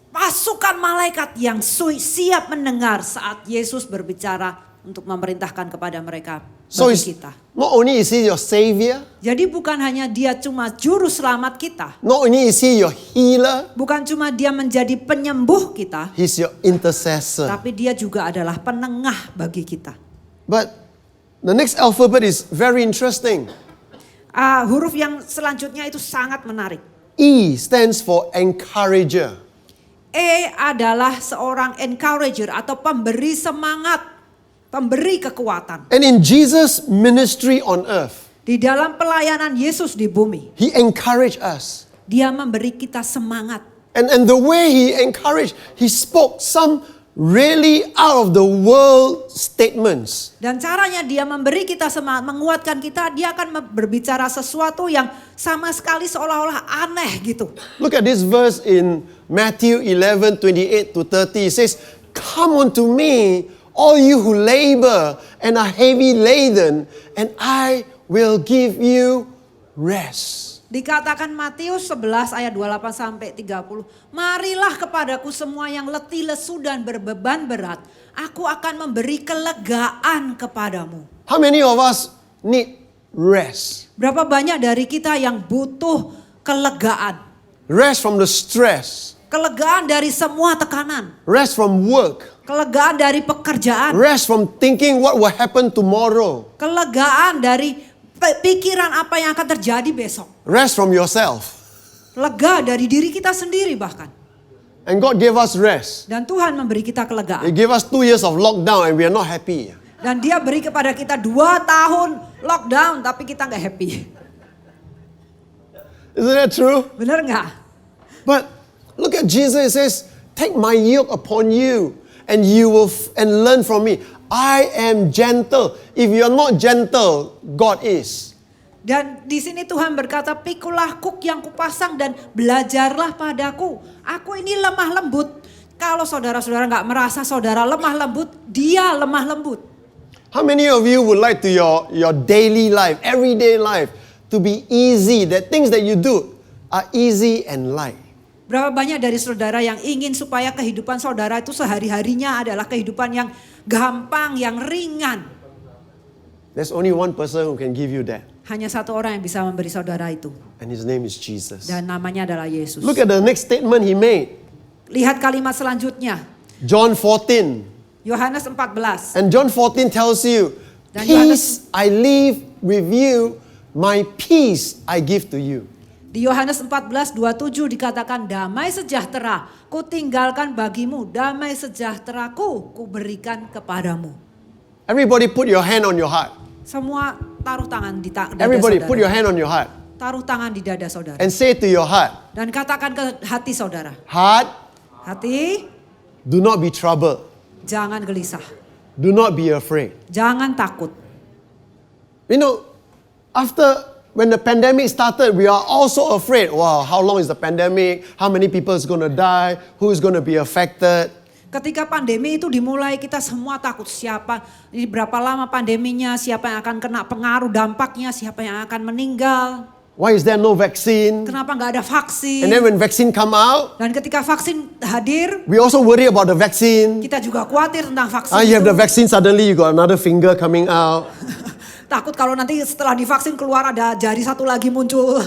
Speaker 2: pasukan malaikat yang siap mendengar saat Yesus berbicara untuk memerintahkan kepada mereka
Speaker 1: So
Speaker 2: bagi kita.
Speaker 1: not only is he your savior,
Speaker 2: Jadi bukan hanya dia cuma juru selamat kita.
Speaker 1: not only is he your healer,
Speaker 2: Bukan cuma dia menjadi penyembuh kita.
Speaker 1: he's your intercessor.
Speaker 2: Tapi dia juga adalah penengah bagi kita.
Speaker 1: But the next alphabet is very interesting.
Speaker 2: Huruf yang selanjutnya itu sangat menarik.
Speaker 1: E stands for encourager.
Speaker 2: E adalah seorang encourager atau pemberi semangat, pemberi kekuatan.
Speaker 1: And in Jesus' ministry on earth,
Speaker 2: Di dalam pelayanan Yesus di bumi,
Speaker 1: he encouraged us.
Speaker 2: dia memberi kita semangat.
Speaker 1: And the way he encouraged, he spoke some really out of the world statements.
Speaker 2: Dan caranya dia memberi kita semangat, menguatkan kita, dia akan berbicara sesuatu yang sama sekali seolah-olah aneh gitu.
Speaker 1: Look at this verse in Matthew 11:28 to 30. It says, "Come unto me, all you who labor and are heavy laden, and I will give you rest."
Speaker 2: Dikatakan Matius 11 ayat 28 sampai 30. Marilah kepadaku semua yang letih lesu dan berbeban berat. Aku akan memberi kelegaan kepadamu.
Speaker 1: How many of us need rest?
Speaker 2: Berapa banyak dari kita yang butuh kelegaan?
Speaker 1: Rest from the stress.
Speaker 2: Kelegaan dari semua tekanan.
Speaker 1: Rest from work.
Speaker 2: Kelegaan dari pekerjaan.
Speaker 1: Rest from thinking what will happen tomorrow.
Speaker 2: Kelegaan dari pikiran apa yang akan terjadi besok.
Speaker 1: Rest from yourself.
Speaker 2: Lega dari diri kita sendiri bahkan.
Speaker 1: And God gave us rest.
Speaker 2: Dan Tuhan memberi kita
Speaker 1: He
Speaker 2: kelegaan.
Speaker 1: gave us 2 years of lockdown and we are not happy.
Speaker 2: Dan dia beri kepada kita 2 tahun lockdown tapi kita gak happy.
Speaker 1: Isn't that true?
Speaker 2: Bener gak?
Speaker 1: But look at Jesus. It says, "Take my yoke upon you and you will and learn from me. I am gentle." If you are not gentle, God is.
Speaker 2: Dan di sini Tuhan berkata, "Pikulah kuk yang kupasang dan belajarlah padaku. Aku ini lemah lembut." Kalau saudara-saudara gak merasa saudara lemah lembut, dia lemah lembut.
Speaker 1: How many of you would like to your daily life, everyday life, to be easy? That things that you do are easy and light.
Speaker 2: Berapa banyak dari saudara yang ingin supaya kehidupan saudara itu sehari-harinya adalah kehidupan yang gampang, yang ringan.
Speaker 1: There's only one person who can give you that.
Speaker 2: Hanya satu orang yang bisa memberi saudara itu.
Speaker 1: And his name is Jesus.
Speaker 2: Dan namanya adalah Yesus.
Speaker 1: Look at the next statement he made.
Speaker 2: Lihat kalimat selanjutnya.
Speaker 1: John 14.
Speaker 2: Yohanes 14.
Speaker 1: And John 14 tells you,
Speaker 2: Dan
Speaker 1: "Peace I leave with you, my peace I give to you."
Speaker 2: Di Yohanes 14:27 dikatakan, "Damai sejahtera ku tinggalkan bagimu, damai sejahteraku ku berikan kepadamu."
Speaker 1: Everybody put your hand on your heart.
Speaker 2: Semua taruh tangan di dada
Speaker 1: Everybody
Speaker 2: saudara.
Speaker 1: put your hand on your heart.
Speaker 2: Taruh tangan di dada saudara.
Speaker 1: and say to your heart,
Speaker 2: Dan katakan ke hati saudara.
Speaker 1: heart,
Speaker 2: Hati,
Speaker 1: do not be troubled.
Speaker 2: jangan gelisah.
Speaker 1: Do not be afraid.
Speaker 2: Jangan takut.
Speaker 1: You know, when the pandemic started, we are also afraid. Wow, how long is the pandemic? How many people is going to die? Who is going to be affected?
Speaker 2: Ketika pandemi itu dimulai, kita semua takut siapa, ini berapa lama pandeminya, siapa yang akan kena pengaruh dampaknya, siapa yang akan meninggal.
Speaker 1: Why is there no vaccine?
Speaker 2: Kenapa nggak ada vaksin?
Speaker 1: And then when vaccine come out,
Speaker 2: Dan ketika vaksin hadir,
Speaker 1: we also worry about the vaccine.
Speaker 2: kita juga khawatir tentang vaksin
Speaker 1: You have
Speaker 2: itu.
Speaker 1: the vaccine, suddenly you got another finger coming out.
Speaker 2: Takut kalau nanti setelah divaksin keluar ada jari satu lagi muncul.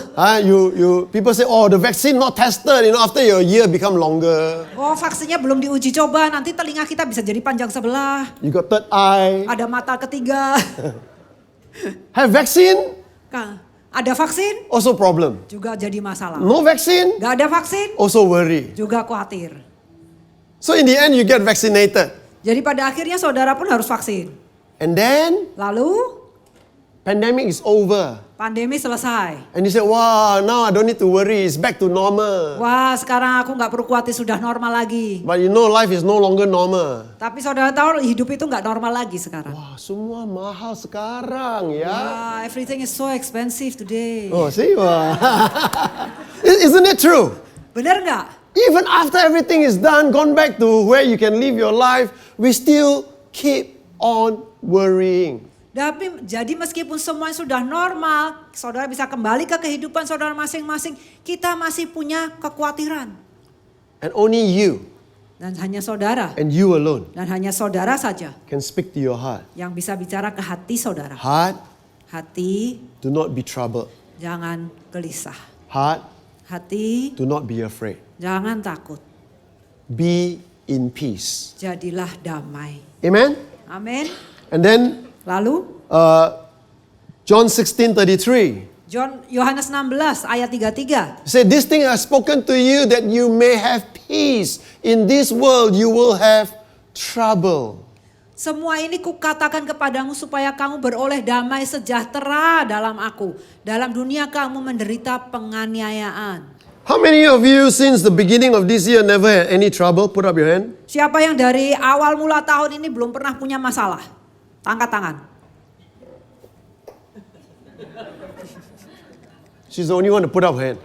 Speaker 1: People say, oh, the vaccine not tested. You know, after your year become longer.
Speaker 2: Oh, vaksinnya belum diuji coba, nanti telinga kita bisa jadi panjang sebelah.
Speaker 1: You got third eye.
Speaker 2: Ada mata ketiga.
Speaker 1: Have vaccine,
Speaker 2: Ada vaksin,
Speaker 1: also problem.
Speaker 2: juga jadi masalah.
Speaker 1: No vaccine,
Speaker 2: Gak ada vaksin,
Speaker 1: also worry.
Speaker 2: juga khawatir.
Speaker 1: So in the end, you get vaccinated.
Speaker 2: Jadi pada akhirnya saudara pun harus vaksin.
Speaker 1: And then,
Speaker 2: Lalu
Speaker 1: pandemic is over.
Speaker 2: pandemi selesai.
Speaker 1: And you say, wow, now I don't need to worry. It's back to normal.
Speaker 2: Wah, sekarang aku nggak perlu khawatir, sudah normal lagi.
Speaker 1: But you know, life is no longer normal.
Speaker 2: Tapi saudara tahu hidup itu nggak normal lagi sekarang.
Speaker 1: Wah, semua mahal sekarang ya.
Speaker 2: Wah, everything is so expensive today.
Speaker 1: Oh, see? Wah. Isn't it true?
Speaker 2: Bener nggak?
Speaker 1: Even after everything is done, gone back to where you can live your life, we still keep on worrying.
Speaker 2: Tapi jadi meskipun semuanya sudah normal, saudara bisa kembali ke kehidupan saudara masing-masing, kita masih punya kekhawatiran.
Speaker 1: And only you
Speaker 2: Dan hanya saudara,
Speaker 1: and you alone
Speaker 2: dan hanya saudara saja
Speaker 1: can speak to your heart.
Speaker 2: yang bisa bicara ke hati saudara.
Speaker 1: Heart,
Speaker 2: Hati,
Speaker 1: do not be troubled.
Speaker 2: jangan gelisah.
Speaker 1: Heart,
Speaker 2: Hati,
Speaker 1: do not be afraid.
Speaker 2: jangan takut.
Speaker 1: Be in peace.
Speaker 2: Jadilah damai.
Speaker 1: Amen?
Speaker 2: Amin.
Speaker 1: And then
Speaker 2: Lalu
Speaker 1: John 16:33.
Speaker 2: Yohanes 16 ayat 33.
Speaker 1: Say, this thing I have spoken to you that you may have peace. In this world you will have trouble.
Speaker 2: Semua ini kukatakan kepadamu supaya kamu beroleh damai sejahtera dalam aku. Dalam dunia kamu menderita penganiayaan.
Speaker 1: How many of you since the beginning of this year never had any trouble? Put up your hand.
Speaker 2: Siapa yang dari awal mula tahun ini belum pernah punya masalah? Angkat tangan.
Speaker 1: She's the only one to put up her hand.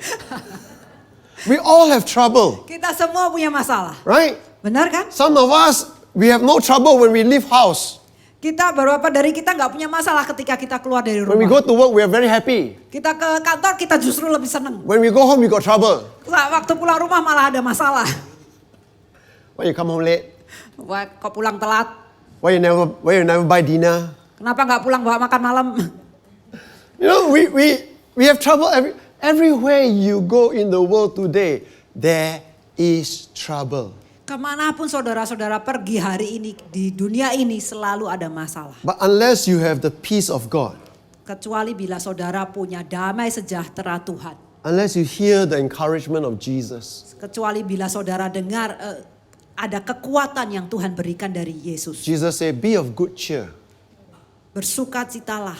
Speaker 1: We all have trouble,
Speaker 2: Kita semua punya masalah.
Speaker 1: right?
Speaker 2: Benar kan?
Speaker 1: Some of us, we have no trouble when we leave house.
Speaker 2: Kita beberapa dari kita nggak punya masalah ketika kita keluar dari
Speaker 1: When we
Speaker 2: rumah.
Speaker 1: go to work, we are very happy.
Speaker 2: Kita ke kantor kita justru lebih seneng.
Speaker 1: When we go home, we got trouble.
Speaker 2: Waktu pulang rumah malah ada masalah.
Speaker 1: Why you come home late?
Speaker 2: Wah, kok pulang telat?
Speaker 1: Why you never buy dinner?
Speaker 2: Kenapa nggak pulang bawa makan malam?
Speaker 1: You know, we have trouble everywhere you go in the world today. There is trouble.
Speaker 2: Kemanapun saudara-saudara pergi hari ini di dunia ini selalu ada masalah.
Speaker 1: But unless you have the peace of God,
Speaker 2: Kecuali bila saudara punya damai sejahtera Tuhan.
Speaker 1: unless you hear the encouragement of Jesus,
Speaker 2: Kecuali bila saudara dengar ada kekuatan yang Tuhan berikan dari Yesus.
Speaker 1: Jesus said, be of good cheer.
Speaker 2: Bersukacitalah,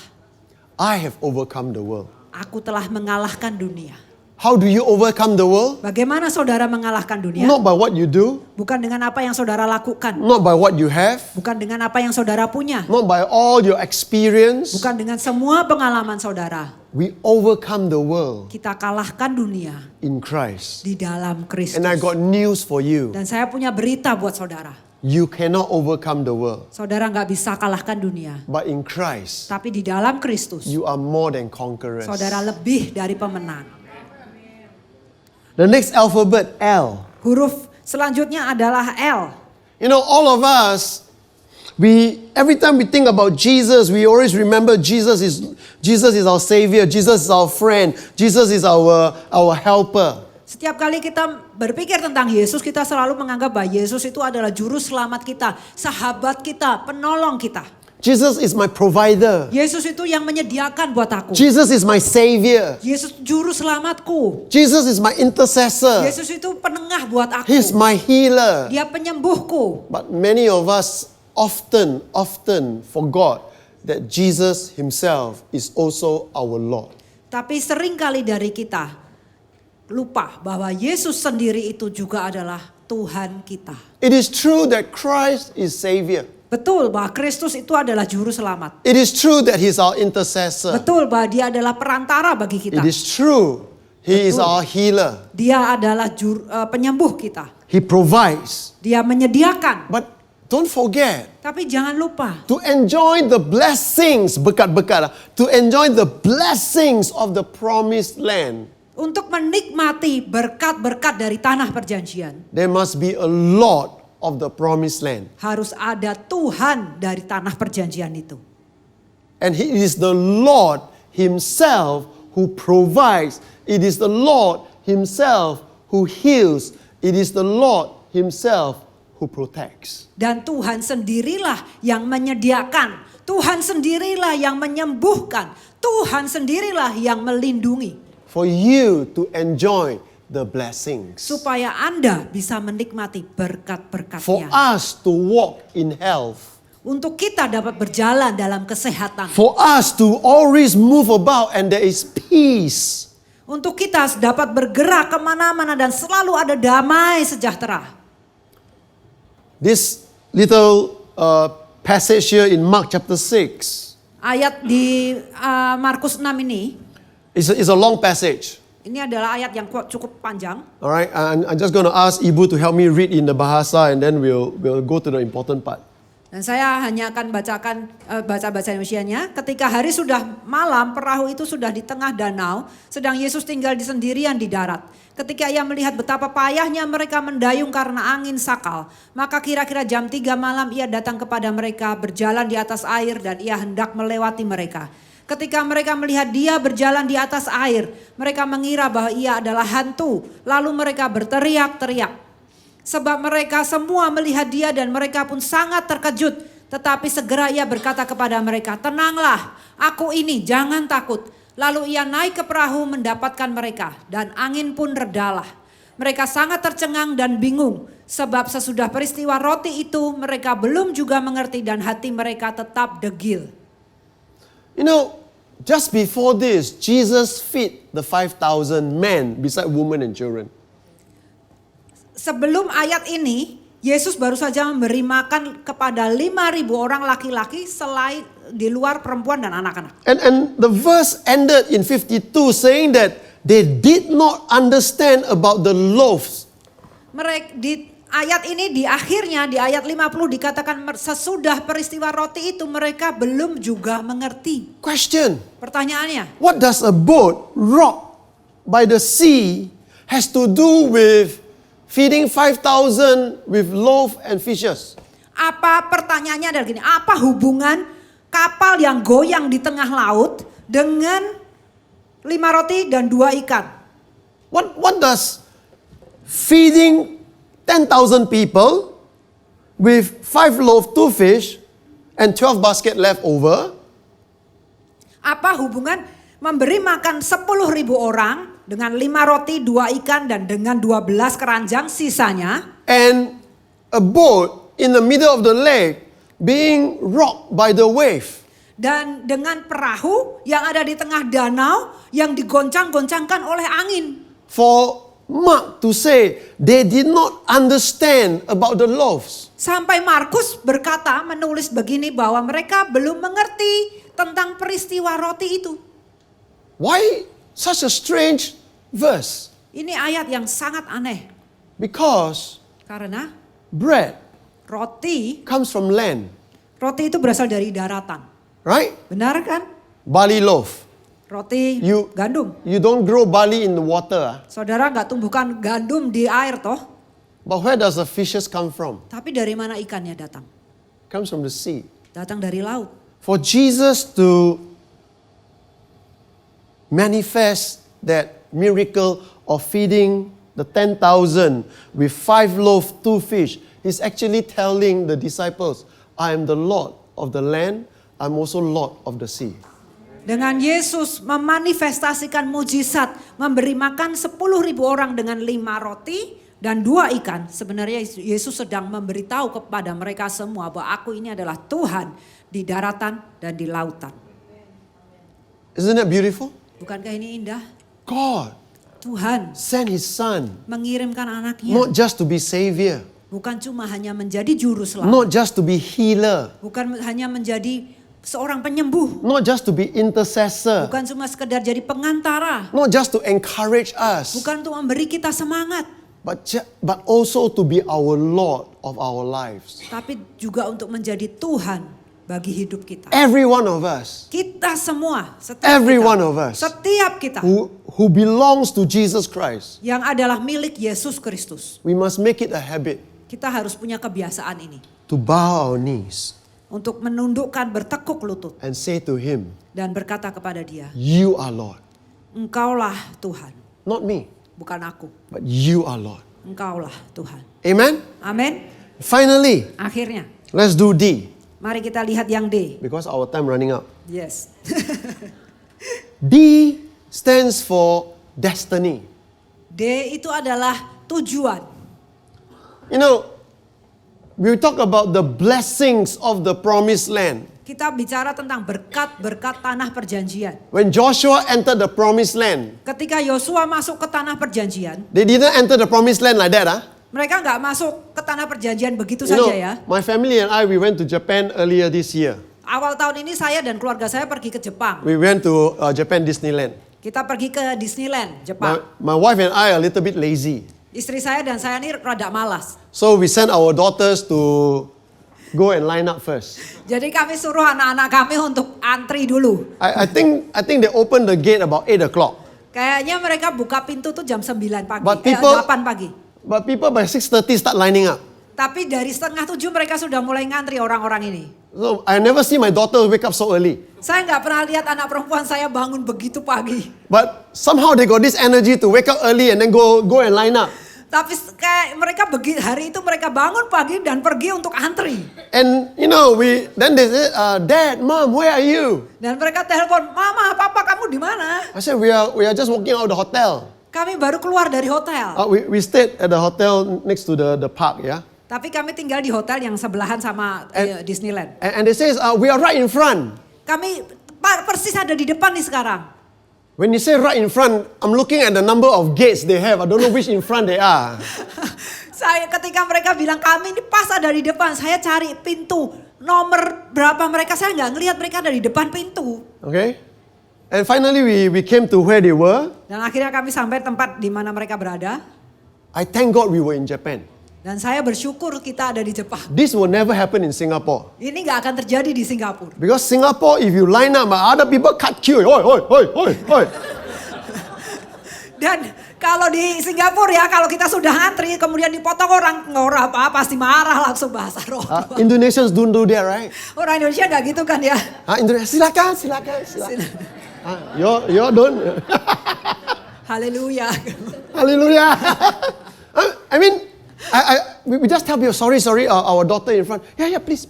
Speaker 1: I have overcome the world.
Speaker 2: aku telah mengalahkan dunia.
Speaker 1: How do you overcome the world?
Speaker 2: Bagaimana saudara mengalahkan dunia?
Speaker 1: Not by what you do,
Speaker 2: Bukan dengan apa yang saudara lakukan.
Speaker 1: not by what you have,
Speaker 2: Bukan dengan apa yang saudara punya.
Speaker 1: not by all your experience.
Speaker 2: Bukan dengan semua pengalaman saudara.
Speaker 1: We overcome the world
Speaker 2: Kita kalahkan dunia
Speaker 1: in Christ.
Speaker 2: di dalam Kristus.
Speaker 1: And I got news for you.
Speaker 2: Dan saya punya berita buat saudara.
Speaker 1: You cannot overcome the world.
Speaker 2: Saudara nggak bisa kalahkan dunia.
Speaker 1: But in Christ,
Speaker 2: Tapi di dalam Kristus,
Speaker 1: you are more than conquerors.
Speaker 2: saudara lebih dari pemenang.
Speaker 1: The next alphabet, L.
Speaker 2: Huruf selanjutnya adalah L.
Speaker 1: You know, all of us, every time we think about Jesus, we always remember Jesus is our Savior, Jesus is our friend, Jesus is our helper.
Speaker 2: Setiap kali kita berpikir tentang Yesus, kita selalu menganggap bahwa Yesus itu adalah juru selamat kita, sahabat kita, penolong kita.
Speaker 1: Jesus is my provider.
Speaker 2: Yesus itu yang menyediakan buat aku.
Speaker 1: Jesus is my Savior.
Speaker 2: Yesus juru selamatku.
Speaker 1: Jesus is my intercessor.
Speaker 2: Yesus itu penengah buat aku.
Speaker 1: He's my healer.
Speaker 2: Dia penyembuhku.
Speaker 1: But many of us often forgot that Jesus himself is also our Lord.
Speaker 2: Tapi seringkali dari kita lupa bahwa Yesus sendiri itu juga adalah Tuhan kita.
Speaker 1: It is true that Christ is Savior.
Speaker 2: Betul bahwa Kristus itu adalah juru selamat.
Speaker 1: It is true that He's our intercessor.
Speaker 2: Betul bahwa dia adalah perantara bagi kita.
Speaker 1: It is true He is
Speaker 2: Betul.
Speaker 1: our healer.
Speaker 2: Dia adalah penyembuh kita.
Speaker 1: He provides.
Speaker 2: Dia menyediakan.
Speaker 1: But don't forget
Speaker 2: Tapi jangan lupa
Speaker 1: to enjoy the blessings, berkat-berkat, to enjoy the blessings of the promised land.
Speaker 2: untuk menikmati berkat-berkat dari tanah perjanjian.
Speaker 1: There must be a lot of the promised land.
Speaker 2: Harus ada Tuhan dari tanah perjanjian itu.
Speaker 1: And He is the Lord Himself who provides. It is the Lord Himself who heals. It is the Lord Himself who protects.
Speaker 2: Dan Tuhan sendirilah yang menyediakan. Tuhan sendirilah yang menyembuhkan. Tuhan sendirilah yang melindungi.
Speaker 1: For you to enjoy the blessings.
Speaker 2: Supaya Anda bisa menikmati
Speaker 1: For
Speaker 2: berkat-berkatnya.
Speaker 1: us to walk in health.
Speaker 2: Untuk kita dapat berjalan dalam kesehatan.
Speaker 1: For us to always move about and there is peace.
Speaker 2: Untuk kita dapat bergerak kemana-mana dan selalu ada damai sejahtera.
Speaker 1: This little passage here in Mark chapter 6
Speaker 2: Ayat di Markus 6 ini,
Speaker 1: is a long passage.
Speaker 2: ini adalah ayat yang cukup panjang.
Speaker 1: All right, and I'm just going to ask Ibu to help me read in the Bahasa and then we'll go to the important part.
Speaker 2: Dan saya hanya akan bacakan baca-baca Indonesianya. Ketika hari sudah malam, perahu itu sudah di tengah danau, sedang Yesus tinggal sendirian di darat. Ketika ia melihat betapa payahnya mereka mendayung karena angin sakal, maka kira-kira jam 3 malam ia datang kepada mereka, berjalan di atas air dan ia hendak melewati mereka. Ketika mereka melihat dia berjalan di atas air, mereka mengira bahwa ia adalah hantu. Lalu mereka berteriak-teriak. Sebab mereka semua melihat dia dan mereka pun sangat terkejut. Tetapi segera ia berkata kepada mereka, "Tenanglah, aku ini, jangan takut." Lalu ia naik ke perahu mendapatkan mereka dan angin pun redalah. Mereka sangat tercengang dan bingung. Sebab sesudah peristiwa roti itu mereka belum juga mengerti dan hati mereka tetap degil.
Speaker 1: You know, just before this, Jesus fed the 5,000 men beside women and children.
Speaker 2: Sebelum ayat ini, Yesus baru saja memberi makan kepada 5.000 orang laki-laki selain di luar perempuan dan anak-anak.
Speaker 1: And the verse ended in 52 saying that they did not understand about the loaves.
Speaker 2: Mereka di ayat ini di akhirnya di ayat 50 dikatakan sesudah peristiwa roti itu mereka belum juga mengerti.
Speaker 1: Question,
Speaker 2: Pertanyaannya,
Speaker 1: what does a boat rocked by the sea has to do with feeding 5,000 with loaf and fishes?
Speaker 2: pertanyaannya adalah gini, apa hubungan kapal yang goyang di tengah laut dengan 5 roti dan 2 ikan?
Speaker 1: What does feeding 10,000 people with 5 loaves, 2 fish, and 12 basket left over?
Speaker 2: Apa hubungan memberi makan 10.000 orang dengan 5 roti, 2 ikan dan dengan 12 keranjang sisanya?
Speaker 1: And a boat in the middle of the lake being rocked by the wave.
Speaker 2: Dan dengan perahu yang ada di tengah danau yang digoncang-goncangkan oleh angin.
Speaker 1: For Mark to say they did not understand about the loaves.
Speaker 2: Sampai Markus berkata menulis begini bahwa mereka belum mengerti tentang peristiwa roti itu.
Speaker 1: Why such a strange verse?
Speaker 2: Ini ayat yang sangat aneh.
Speaker 1: Because
Speaker 2: Karena
Speaker 1: bread
Speaker 2: roti
Speaker 1: comes from land,
Speaker 2: itu berasal dari daratan.
Speaker 1: right?
Speaker 2: Benar kan?
Speaker 1: Barley loaf.
Speaker 2: Roti
Speaker 1: You-
Speaker 2: gandum.
Speaker 1: You don't grow barley in the water.
Speaker 2: Saudara nggak tumbuhkan gandum di air toh?
Speaker 1: But where does the fishes come from?
Speaker 2: Tapi dari mana ikannya datang?
Speaker 1: Comes from the sea.
Speaker 2: Datang dari laut.
Speaker 1: For Jesus to manifest that miracle of feeding the 10,000 with 5 loaves, 2 fish, he's actually telling the disciples, I am the Lord of the land, I'm also Lord of the sea.
Speaker 2: Dengan Yesus memanifestasikan mujizat, memberi makan 10.000 orang dengan 5 roti dan 2 ikan. Sebenarnya Yesus sedang memberitahu kepada mereka semua bahwa aku ini adalah Tuhan di daratan dan di lautan.
Speaker 1: Isn't that beautiful?
Speaker 2: Bukankah ini indah?
Speaker 1: God
Speaker 2: Tuhan
Speaker 1: sent His Son,
Speaker 2: mengirimkan anaknya.
Speaker 1: not just to be Savior,
Speaker 2: Bukan cuma hanya menjadi juru selamat.
Speaker 1: not just to be healer,
Speaker 2: Bukan hanya menjadi seorang penyembuh.
Speaker 1: not just to be intercessor,
Speaker 2: Bukan cuma sekedar jadi pengantara.
Speaker 1: not just to encourage us,
Speaker 2: Bukan untuk memberi kita semangat.
Speaker 1: but also to be our Lord of our lives.
Speaker 2: Tapi juga untuk menjadi Tuhan bagi hidup kita.
Speaker 1: Every one of us,
Speaker 2: Kita semua. Setiap
Speaker 1: every
Speaker 2: kita,
Speaker 1: one of us
Speaker 2: Setiap kita.
Speaker 1: who belongs to Jesus Christ,
Speaker 2: Yang adalah milik Yesus Kristus.
Speaker 1: we must make it a habit
Speaker 2: Kita harus punya kebiasaan ini.
Speaker 1: to bow our knees
Speaker 2: Untuk menundukkan bertekuk lutut.
Speaker 1: and say to Him,
Speaker 2: Dan berkata kepada dia.
Speaker 1: You are Lord.
Speaker 2: Engkaulah Tuhan.
Speaker 1: Not me,
Speaker 2: Bukan aku.
Speaker 1: but you are Lord.
Speaker 2: Engkaulah Tuhan.
Speaker 1: Amen?
Speaker 2: Amin.
Speaker 1: Finally,
Speaker 2: Akhirnya.
Speaker 1: let's do D,
Speaker 2: Mari kita lihat yang D.
Speaker 1: because our time running out.
Speaker 2: Yes.
Speaker 1: D stands for destiny.
Speaker 2: D itu adalah tujuan.
Speaker 1: You know, we talk about the blessings of the promised land.
Speaker 2: Kita bicara tentang berkat-berkat tanah perjanjian.
Speaker 1: When Joshua entered the promised land,
Speaker 2: Ketika Yosua masuk ke tanah perjanjian,
Speaker 1: they didn't enter the promised land like that.
Speaker 2: mereka nggak masuk ke tanah perjanjian begitu
Speaker 1: You know,
Speaker 2: saja ya.
Speaker 1: my family and I, we went to Japan earlier this year.
Speaker 2: Awal tahun ini saya dan keluarga saya pergi ke Jepang.
Speaker 1: We went to Japan Disneyland.
Speaker 2: Kita pergi ke Disneyland, Jepang.
Speaker 1: My wife and I are a little bit lazy.
Speaker 2: Istri saya dan saya ini rada malas.
Speaker 1: So we sent our daughters to go and line up first.
Speaker 2: Jadi kami suruh anak-anak kami untuk antri dulu.
Speaker 1: I think they opened the gate about 8 o'clock.
Speaker 2: Kayaknya mereka buka pintu tuh jam 9 pagi,
Speaker 1: But people-
Speaker 2: 8 pagi.
Speaker 1: But people by 6:30 start lining up.
Speaker 2: Tapi dari 6:30 mereka sudah mulai ngantri orang-orang ini.
Speaker 1: So I never see my daughter wake up so early.
Speaker 2: Saya nggak pernah lihat anak perempuan saya bangun begitu pagi.
Speaker 1: But somehow they got this energy to wake up early and then go and line up.
Speaker 2: Tapi kayak mereka hari itu mereka bangun pagi dan pergi untuk antri.
Speaker 1: And you know, then they say, Dad, Mom, where are you?
Speaker 2: Dan mereka telepon, Mama, Papa, kamu di mana?
Speaker 1: I said, we are just walking out of the hotel.
Speaker 2: Kami baru keluar dari hotel.
Speaker 1: We stayed at the hotel next to the park, yeah.
Speaker 2: Tapi kami tinggal di hotel yang sebelahan sama Disneyland.
Speaker 1: And they say, we are right in front.
Speaker 2: Kami persis ada di depan nih sekarang.
Speaker 1: When you say right in front, I'm looking at the number of gates they have. I don't know which in front they are.
Speaker 2: Ketika mereka bilang kami ini pas ada di depan, saya cari pintu nomor berapa mereka, saya nggak ngelihat mereka ada di depan pintu.
Speaker 1: Okay? And finally we came to where they were.
Speaker 2: Dan akhirnya kami sampai tempat di mana mereka berada.
Speaker 1: I thank God we were in Japan.
Speaker 2: Dan saya bersyukur kita ada di Jepang.
Speaker 1: This will never happen in Singapore.
Speaker 2: Ini nggak akan terjadi di Singapura.
Speaker 1: Because Singapore, if you line up, other people cut queue. Oi.
Speaker 2: Dan kalau di Singapura ya, kalau kita sudah antri kemudian dipotong orang apa pasti marah langsung bahasa roh.
Speaker 1: Indonesians don't do that, right?
Speaker 2: Orang Indonesia nggak gitu kan ya.
Speaker 1: Indonesia, silakan. You don't.
Speaker 2: Haleluya.
Speaker 1: Hallelujah. I mean, we just tell you, sorry, our daughter in front. Yeah, please.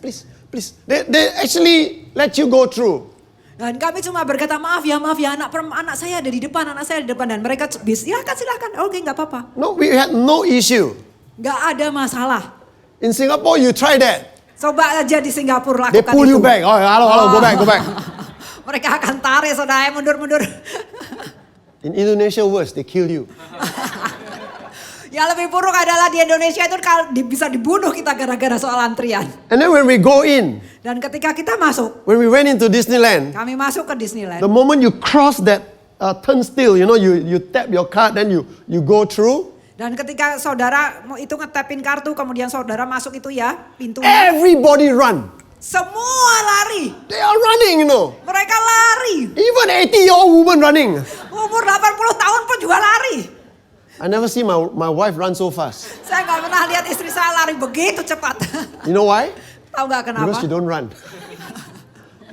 Speaker 1: They actually let you go through.
Speaker 2: Dan kami cuma berkata maaf ya anak saya ada di depan, dan mereka silakan. Oke, nggak apa-apa.
Speaker 1: No, we had no issue.
Speaker 2: Nggak ada masalah.
Speaker 1: In Singapore, you try that.
Speaker 2: Coba aja di Singapura lakukan
Speaker 1: They pull
Speaker 2: itu.
Speaker 1: you back. Oh, hello, go back.
Speaker 2: Mereka akan tarik saudara mundur.
Speaker 1: In Indonesia, worse, they kill you.
Speaker 2: Yang lebih buruk adalah di Indonesia itu bisa dibunuh kita gara-gara soal antrian.
Speaker 1: And then when we go in,
Speaker 2: Dan ketika kita masuk,
Speaker 1: when we went into Disneyland,
Speaker 2: kami masuk ke Disneyland.
Speaker 1: the moment you cross that turnstile, you tap your card, then you go through.
Speaker 2: Dan ketika saudara itu ngetapin kartu, kemudian saudara masuk itu ya, pintunya.
Speaker 1: Everybody run.
Speaker 2: Semua lari.
Speaker 1: They are running,
Speaker 2: Mereka lari.
Speaker 1: Even 80-year-old woman running.
Speaker 2: Umur 80 tahun pun juga lari.
Speaker 1: I never see my wife run so fast.
Speaker 2: Saya nggak pernah lihat istri saya lari begitu cepat.
Speaker 1: You know why?
Speaker 2: Tahu nggak kenapa?
Speaker 1: Because she don't run.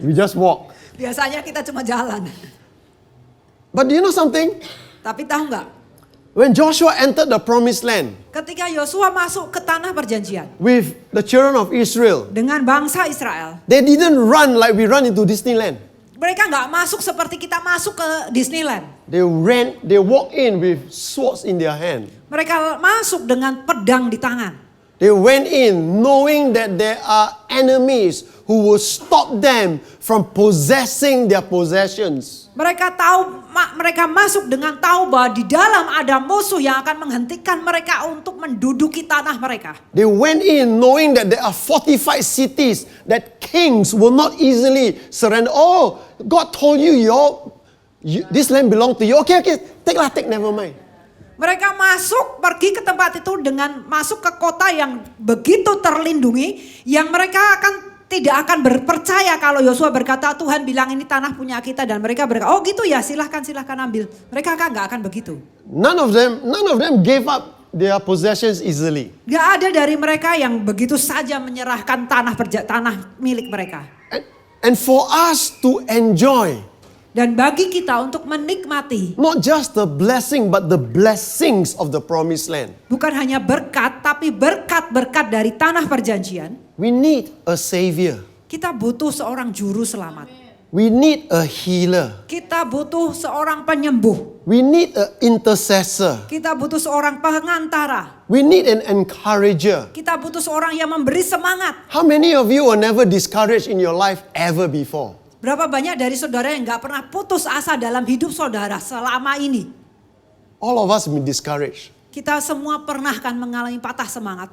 Speaker 1: We just walk.
Speaker 2: Biasanya kita cuma jalan.
Speaker 1: But do you know something?
Speaker 2: Tapi tahu nggak?
Speaker 1: When Joshua entered the promised land
Speaker 2: Ketika Yosua masuk ke tanah perjanjian
Speaker 1: with the children of Israel,
Speaker 2: dengan bangsa Israel,
Speaker 1: they didn't run like we run into Disneyland.
Speaker 2: mereka nggak masuk seperti kita masuk ke Disneyland.
Speaker 1: They walk in with swords in their hand.
Speaker 2: Mereka masuk dengan pedang di tangan.
Speaker 1: They went in knowing that there are enemies who will stop them from possessing their possessions.
Speaker 2: Mereka tahu, mereka masuk dengan tahu bahwa di dalam ada musuh yang akan menghentikan mereka untuk menduduki tanah mereka.
Speaker 1: They went in knowing that there are fortified cities that kings will not easily surrender. Oh, God told you, this land belongs to you. Okay, take, never mind.
Speaker 2: Mereka masuk, pergi ke tempat itu dengan masuk ke kota yang begitu terlindungi, yang mereka tidak akan berpercaya kalau Yosua berkata Tuhan bilang ini tanah punya kita, dan mereka berkata oh gitu ya, silahkan ambil. Mereka nggak akan begitu.
Speaker 1: None of them gave up their possessions easily.
Speaker 2: Gak ada dari mereka yang begitu saja menyerahkan tanah milik mereka.
Speaker 1: And for us to enjoy,
Speaker 2: dan bagi kita untuk menikmati,
Speaker 1: not just the blessing, but the blessings of the promised land.
Speaker 2: bukan hanya berkat, tapi berkat-berkat dari tanah perjanjian.
Speaker 1: We need a savior.
Speaker 2: Kita butuh seorang juru selamat.
Speaker 1: We need a healer.
Speaker 2: Kita butuh seorang penyembuh.
Speaker 1: We need an intercessor.
Speaker 2: Kita butuh seorang pengantara.
Speaker 1: We need an encourager.
Speaker 2: Kita butuh seorang yang memberi semangat.
Speaker 1: How many of you were never discouraged in your life ever before?
Speaker 2: Berapa banyak dari saudara yang gak pernah putus asa dalam hidup saudara selama ini?
Speaker 1: All of us have been discouraged.
Speaker 2: Kita semua pernah kan mengalami patah semangat.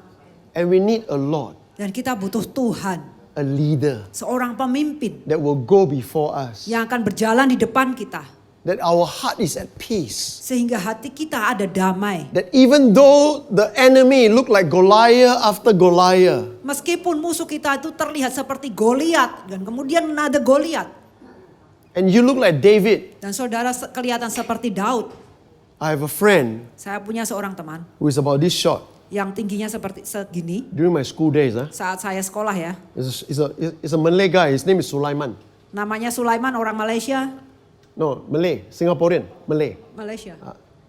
Speaker 1: And we need a Lord,
Speaker 2: Dan kita butuh Tuhan,
Speaker 1: a leader
Speaker 2: seorang pemimpin
Speaker 1: that will go before us.
Speaker 2: yang akan berjalan di depan kita.
Speaker 1: That our heart is at peace.
Speaker 2: Sehingga hati kita ada damai.
Speaker 1: That even though the enemy look like Goliath after Goliath,
Speaker 2: Meskipun musuh kita itu terlihat seperti Goliat, dan kemudian ada Goliat,
Speaker 1: and you look like David,
Speaker 2: dan saudara kelihatan seperti Daud.
Speaker 1: I have a friend
Speaker 2: Saya punya seorang teman
Speaker 1: who is about this short.
Speaker 2: yang tingginya seperti segini.
Speaker 1: During my school days,
Speaker 2: Saat saya sekolah ya.
Speaker 1: It's a Malay guy. His name is Sulaiman.
Speaker 2: Namanya Sulaiman, orang Malaysia.
Speaker 1: No, Malay, Singaporean, Malay.
Speaker 2: Malaysia.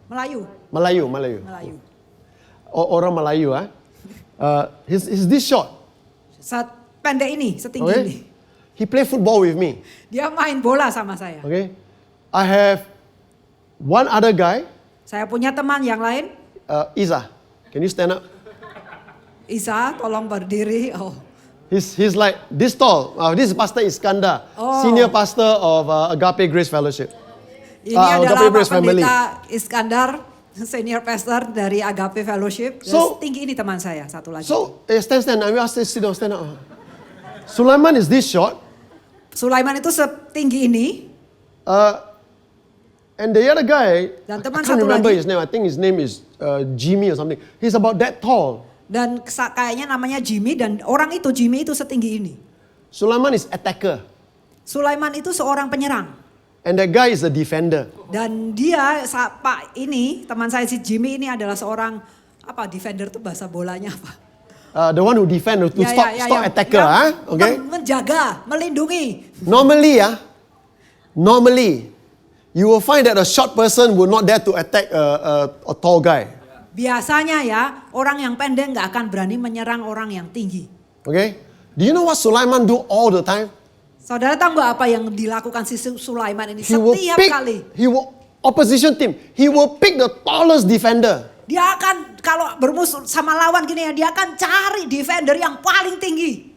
Speaker 2: Melayu.
Speaker 1: Melayu. Orang Melayu, he's this short.
Speaker 2: Pendek ini, setinggi
Speaker 1: Okay?
Speaker 2: ini.
Speaker 1: He play football with me.
Speaker 2: Dia main bola sama saya.
Speaker 1: Okay, I have one other guy,
Speaker 2: Saya punya teman yang lain.
Speaker 1: Iza. Can you stand up?
Speaker 2: Isa, tolong berdiri. Oh.
Speaker 1: He's like this tall. This is Pastor Iskandar,
Speaker 2: Oh.
Speaker 1: senior pastor of Agape Grace Fellowship.
Speaker 2: Ini adalah
Speaker 1: Agape
Speaker 2: Pak
Speaker 1: Grace Family.
Speaker 2: Pendeta Iskandar, senior pastor dari Agape Fellowship.
Speaker 1: So-
Speaker 2: Tinggi ini teman saya, satu lagi.
Speaker 1: So stand. I will ask you sit down, stand up. Sulaiman is this short,
Speaker 2: Sulaiman itu setinggi ini.
Speaker 1: and the other guy, I
Speaker 2: Dan teman
Speaker 1: can't
Speaker 2: satu
Speaker 1: remember
Speaker 2: lagi.
Speaker 1: his name. I think his name is Jimmy or something. He's about that tall.
Speaker 2: Dan kayaknya namanya Jimmy, dan orang itu Jimmy itu setinggi ini.
Speaker 1: Sulaiman is attacker,
Speaker 2: Sulaiman itu seorang penyerang.
Speaker 1: and that guy is a defender.
Speaker 2: Dan dia, Pak ini, teman saya si Jimmy ini adalah seorang, defender itu bahasa bolanya apa?
Speaker 1: The one who defend to stop
Speaker 2: yang
Speaker 1: attacker, okay?
Speaker 2: Menjaga, melindungi.
Speaker 1: Normally, you will find that a short person will not dare to attack a tall guy.
Speaker 2: Biasanya ya, orang yang pendek nggak akan berani menyerang orang yang tinggi.
Speaker 1: Okay? Do you know what Sulaiman do all the time?
Speaker 2: Saudara tahu nggak apa yang dilakukan si Sulaiman ini
Speaker 1: He will
Speaker 2: setiap
Speaker 1: pick,
Speaker 2: kali?
Speaker 1: opposition team, he will pick the tallest defender.
Speaker 2: Dia akan, kalau bermusuh sama lawan gini ya, dia akan cari defender yang paling tinggi.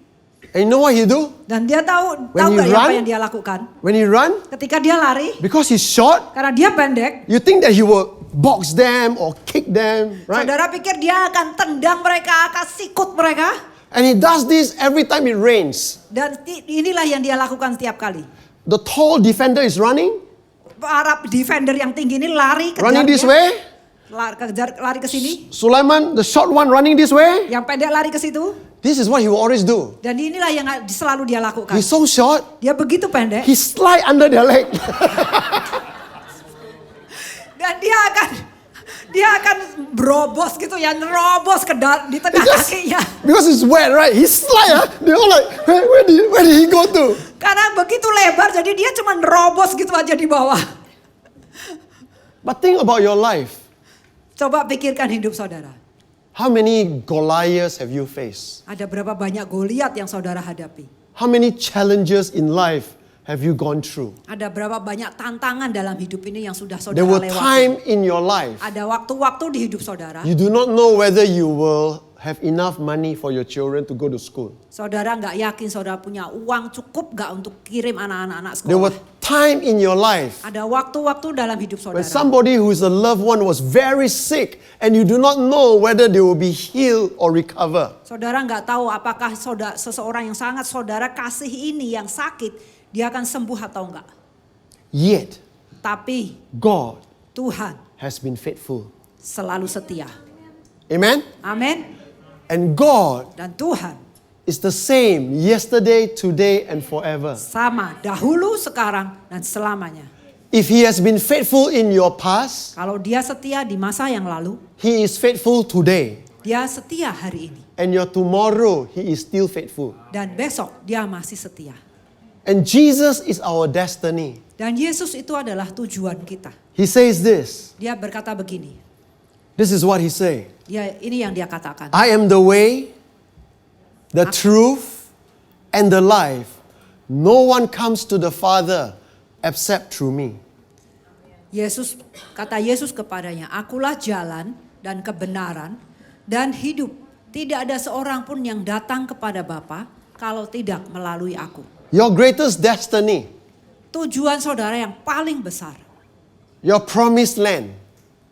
Speaker 1: And you know what he do?
Speaker 2: Dan dia tahu
Speaker 1: When he
Speaker 2: nggak ya apa
Speaker 1: run?
Speaker 2: yang dia lakukan?
Speaker 1: When he run,
Speaker 2: Ketika dia lari,
Speaker 1: because he's short,
Speaker 2: karena dia pendek,
Speaker 1: you think that he will box them or kick them, right?
Speaker 2: saudara pikir dia akan tendang mereka, akan sikut mereka.
Speaker 1: And he does this every time it rains.
Speaker 2: Dan inilah yang dia lakukan setiap kali.
Speaker 1: The tall defender is running
Speaker 2: Para defender yang tinggi ini lari kejar
Speaker 1: running this
Speaker 2: dia.
Speaker 1: way.
Speaker 2: Lari ke sini.
Speaker 1: Sulaiman, the short one, running this way.
Speaker 2: Yang pendek lari ke situ.
Speaker 1: This is what he will always do.
Speaker 2: Dan inilah yang selalu dia lakukan.
Speaker 1: He's so short,
Speaker 2: Dia begitu pendek.
Speaker 1: he slide under their leg.
Speaker 2: Dan dia akan berobos gitu ya, nerobos di tengah
Speaker 1: Just-
Speaker 2: kakinya.
Speaker 1: because it's wet, right? He slide. They're all like, where did he go to?
Speaker 2: Karena begitu lebar, jadi dia cuma nerobos gitu aja di bawah.
Speaker 1: But think about your life.
Speaker 2: Coba pikirkan hidup saudara.
Speaker 1: How many Goliaths have you faced?
Speaker 2: Ada berapa banyak Goliat yang saudara hadapi?
Speaker 1: How many challenges in life have you gone through?
Speaker 2: Ada berapa banyak tantangan dalam hidup ini yang sudah
Speaker 1: There
Speaker 2: saudara
Speaker 1: were
Speaker 2: lewati?
Speaker 1: time in your life
Speaker 2: Ada waktu-waktu di hidup saudara.
Speaker 1: you do not know whether you will have enough money for your children to go to school.
Speaker 2: Saudara nggak yakin saudara punya uang cukup nggak untuk kirim anak-anak
Speaker 1: There were
Speaker 2: sekolah.
Speaker 1: time in your life
Speaker 2: Ada waktu-waktu dalam hidup
Speaker 1: when
Speaker 2: saudara.
Speaker 1: somebody who is a loved one was very sick and you do not know whether they will be healed or recover.
Speaker 2: Saudara nggak tahu apakah seseorang yang sangat saudara kasih ini yang sakit, dia akan sembuh atau enggak.
Speaker 1: Yet,
Speaker 2: Tapi
Speaker 1: God
Speaker 2: Tuhan
Speaker 1: has been faithful.
Speaker 2: selalu setia.
Speaker 1: Amen?
Speaker 2: Amin.
Speaker 1: And God
Speaker 2: Dan Tuhan
Speaker 1: is the same yesterday, today, and forever.
Speaker 2: sama dahulu, sekarang, dan selamanya.
Speaker 1: If He has been faithful in your past,
Speaker 2: Kalau dia setia di masa yang lalu,
Speaker 1: He is faithful today.
Speaker 2: dia setia hari ini.
Speaker 1: And your tomorrow, He is still faithful.
Speaker 2: Dan besok dia masih setia.
Speaker 1: And Jesus is our destiny.
Speaker 2: Dan Yesus itu adalah tujuan kita.
Speaker 1: He says this.
Speaker 2: Dia berkata begini.
Speaker 1: This is what He say.
Speaker 2: Ini yang dia katakan.
Speaker 1: I am the way, the truth, and the life. No one comes to the Father except through me.
Speaker 2: Kata Yesus kepadanya, akulah jalan dan kebenaran dan hidup. Tidak ada seorang pun yang datang kepada Bapa kalau tidak melalui aku.
Speaker 1: Your greatest destiny,
Speaker 2: Tujuan saudara yang paling besar,
Speaker 1: your promised land,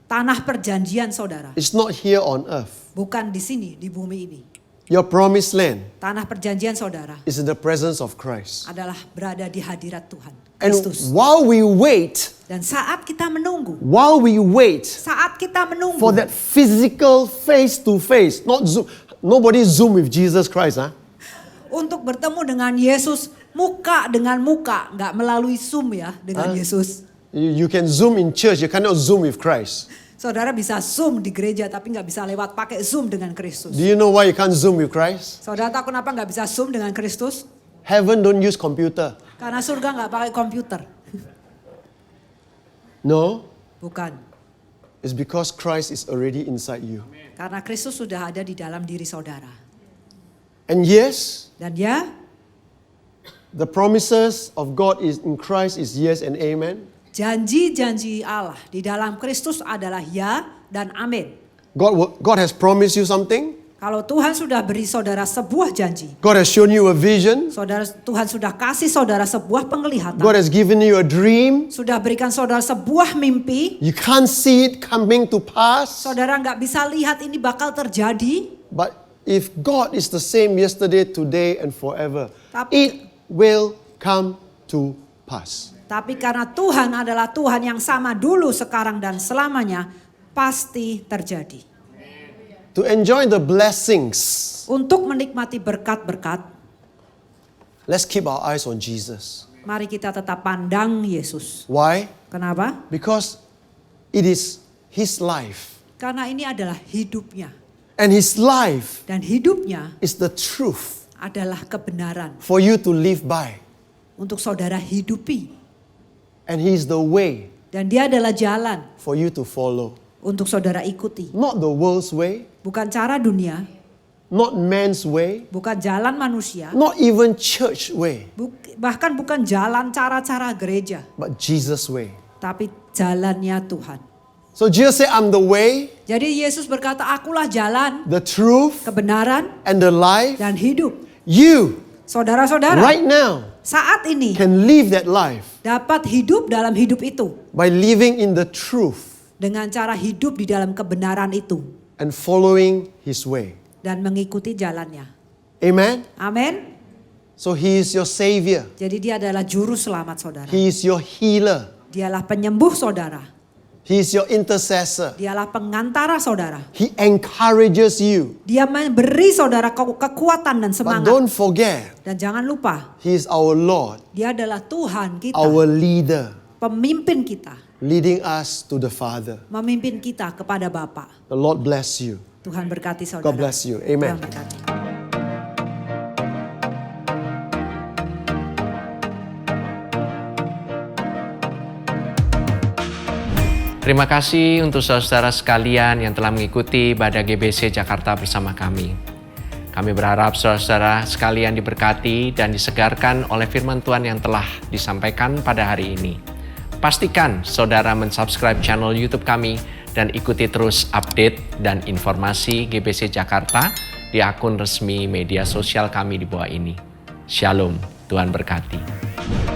Speaker 2: tanah perjanjian saudara,
Speaker 1: is not here on earth.
Speaker 2: bukan di sini, di bumi ini.
Speaker 1: Your promised land
Speaker 2: Tanah perjanjian saudara
Speaker 1: is in the presence of Christ.
Speaker 2: adalah berada di hadirat Tuhan,
Speaker 1: And
Speaker 2: Kristus.
Speaker 1: while we wait,
Speaker 2: Dan saat kita menunggu,
Speaker 1: saat kita menunggu
Speaker 2: menunggu
Speaker 1: for that physical face to face, not Zoom. Nobody Zoom with Jesus Christ, huh?
Speaker 2: untuk bertemu dengan Yesus muka dengan muka, nggak melalui Zoom ya dengan Yesus.
Speaker 1: You can Zoom in church, you cannot Zoom with Christ.
Speaker 2: Saudara bisa Zoom di gereja tapi nggak bisa lewat pakai Zoom dengan Kristus.
Speaker 1: Do you know why you can't Zoom with Christ?
Speaker 2: Saudara tahu kenapa nggak bisa Zoom dengan Kristus?
Speaker 1: Heaven don't use computer.
Speaker 2: Karena surga nggak pakai komputer.
Speaker 1: No,
Speaker 2: Bukan.
Speaker 1: it's because Christ is already inside you.
Speaker 2: Karena Kristus sudah ada di dalam diri saudara.
Speaker 1: And yes,
Speaker 2: Dan ya,
Speaker 1: the promises of God is in Christ is yes and amen.
Speaker 2: janji-janji Allah di dalam Kristus adalah ya dan amin.
Speaker 1: God has promised you something.
Speaker 2: Kalau Tuhan sudah beri saudara sebuah janji,
Speaker 1: God has shown you a vision.
Speaker 2: Tuhan sudah kasih saudara sebuah penglihatan,
Speaker 1: God has given you a dream.
Speaker 2: sudah berikan saudara sebuah mimpi,
Speaker 1: You can't see it coming to pass.
Speaker 2: saudara nggak bisa lihat ini bakal terjadi.
Speaker 1: But if God is the same yesterday, today, and forever,
Speaker 2: Tapi-
Speaker 1: it will come to pass.
Speaker 2: Tapi karena Tuhan adalah Tuhan yang sama dulu, sekarang, dan selamanya, pasti terjadi.
Speaker 1: To enjoy the blessings,
Speaker 2: Untuk menikmati berkat-berkat,
Speaker 1: let's keep our eyes on Jesus.
Speaker 2: mari kita tetap pandang Yesus.
Speaker 1: Why?
Speaker 2: Kenapa?
Speaker 1: Because it is His life.
Speaker 2: Karena ini adalah hidupnya.
Speaker 1: And His life
Speaker 2: Dan hidupnya
Speaker 1: is the truth
Speaker 2: adalah kebenaran
Speaker 1: for you to live by.
Speaker 2: untuk saudara hidupi.
Speaker 1: And He is the way
Speaker 2: Dan dia adalah jalan
Speaker 1: for you to follow.
Speaker 2: untuk saudara ikuti.
Speaker 1: Not the world's way,
Speaker 2: Bukan cara dunia,
Speaker 1: not man's way,
Speaker 2: bukan jalan manusia,
Speaker 1: not even church way,
Speaker 2: bahkan bukan jalan cara-cara gereja,
Speaker 1: but Jesus' way.
Speaker 2: tapi jalannya Tuhan.
Speaker 1: So Jesus said, I'm the way,
Speaker 2: Jadi Yesus berkata, akulah jalan,
Speaker 1: the truth,
Speaker 2: kebenaran,
Speaker 1: and the life.
Speaker 2: dan hidup.
Speaker 1: You,
Speaker 2: Saudara-saudara,
Speaker 1: right now,
Speaker 2: saat ini
Speaker 1: can live that life
Speaker 2: dapat hidup dalam hidup itu.
Speaker 1: by living in the truth
Speaker 2: Dengan cara hidup di dalam kebenaran itu.
Speaker 1: and following His way.
Speaker 2: Dan mengikuti jalannya.
Speaker 1: Amen?
Speaker 2: Amin.
Speaker 1: So He is your Savior.
Speaker 2: Jadi dia adalah juru selamat saudara.
Speaker 1: He is your healer.
Speaker 2: Dialah penyembuh saudara.
Speaker 1: He is your intercessor.
Speaker 2: Dialah pengantara saudara.
Speaker 1: He encourages you.
Speaker 2: Dia memberi saudara kekuatan dan
Speaker 1: But
Speaker 2: semangat.
Speaker 1: don't forget,
Speaker 2: Dan jangan lupa,
Speaker 1: He is our Lord,
Speaker 2: dia adalah Tuhan kita.
Speaker 1: our leader,
Speaker 2: Pemimpin kita.
Speaker 1: leading us to the Father.
Speaker 2: Memimpin kita kepada Bapa.
Speaker 1: The Lord bless you.
Speaker 2: Tuhan berkati saudara.
Speaker 1: God bless you. Amen.
Speaker 2: Tuhan berkati.
Speaker 3: Terima kasih untuk saudara sekalian yang telah mengikuti ibadah GBC Jakarta bersama kami. Kami berharap saudara sekalian diberkati dan disegarkan oleh firman Tuhan yang telah disampaikan pada hari ini. Pastikan saudara mensubscribe channel YouTube kami dan ikuti terus update dan informasi GBC Jakarta di akun resmi media sosial kami di bawah ini. Shalom, Tuhan berkati.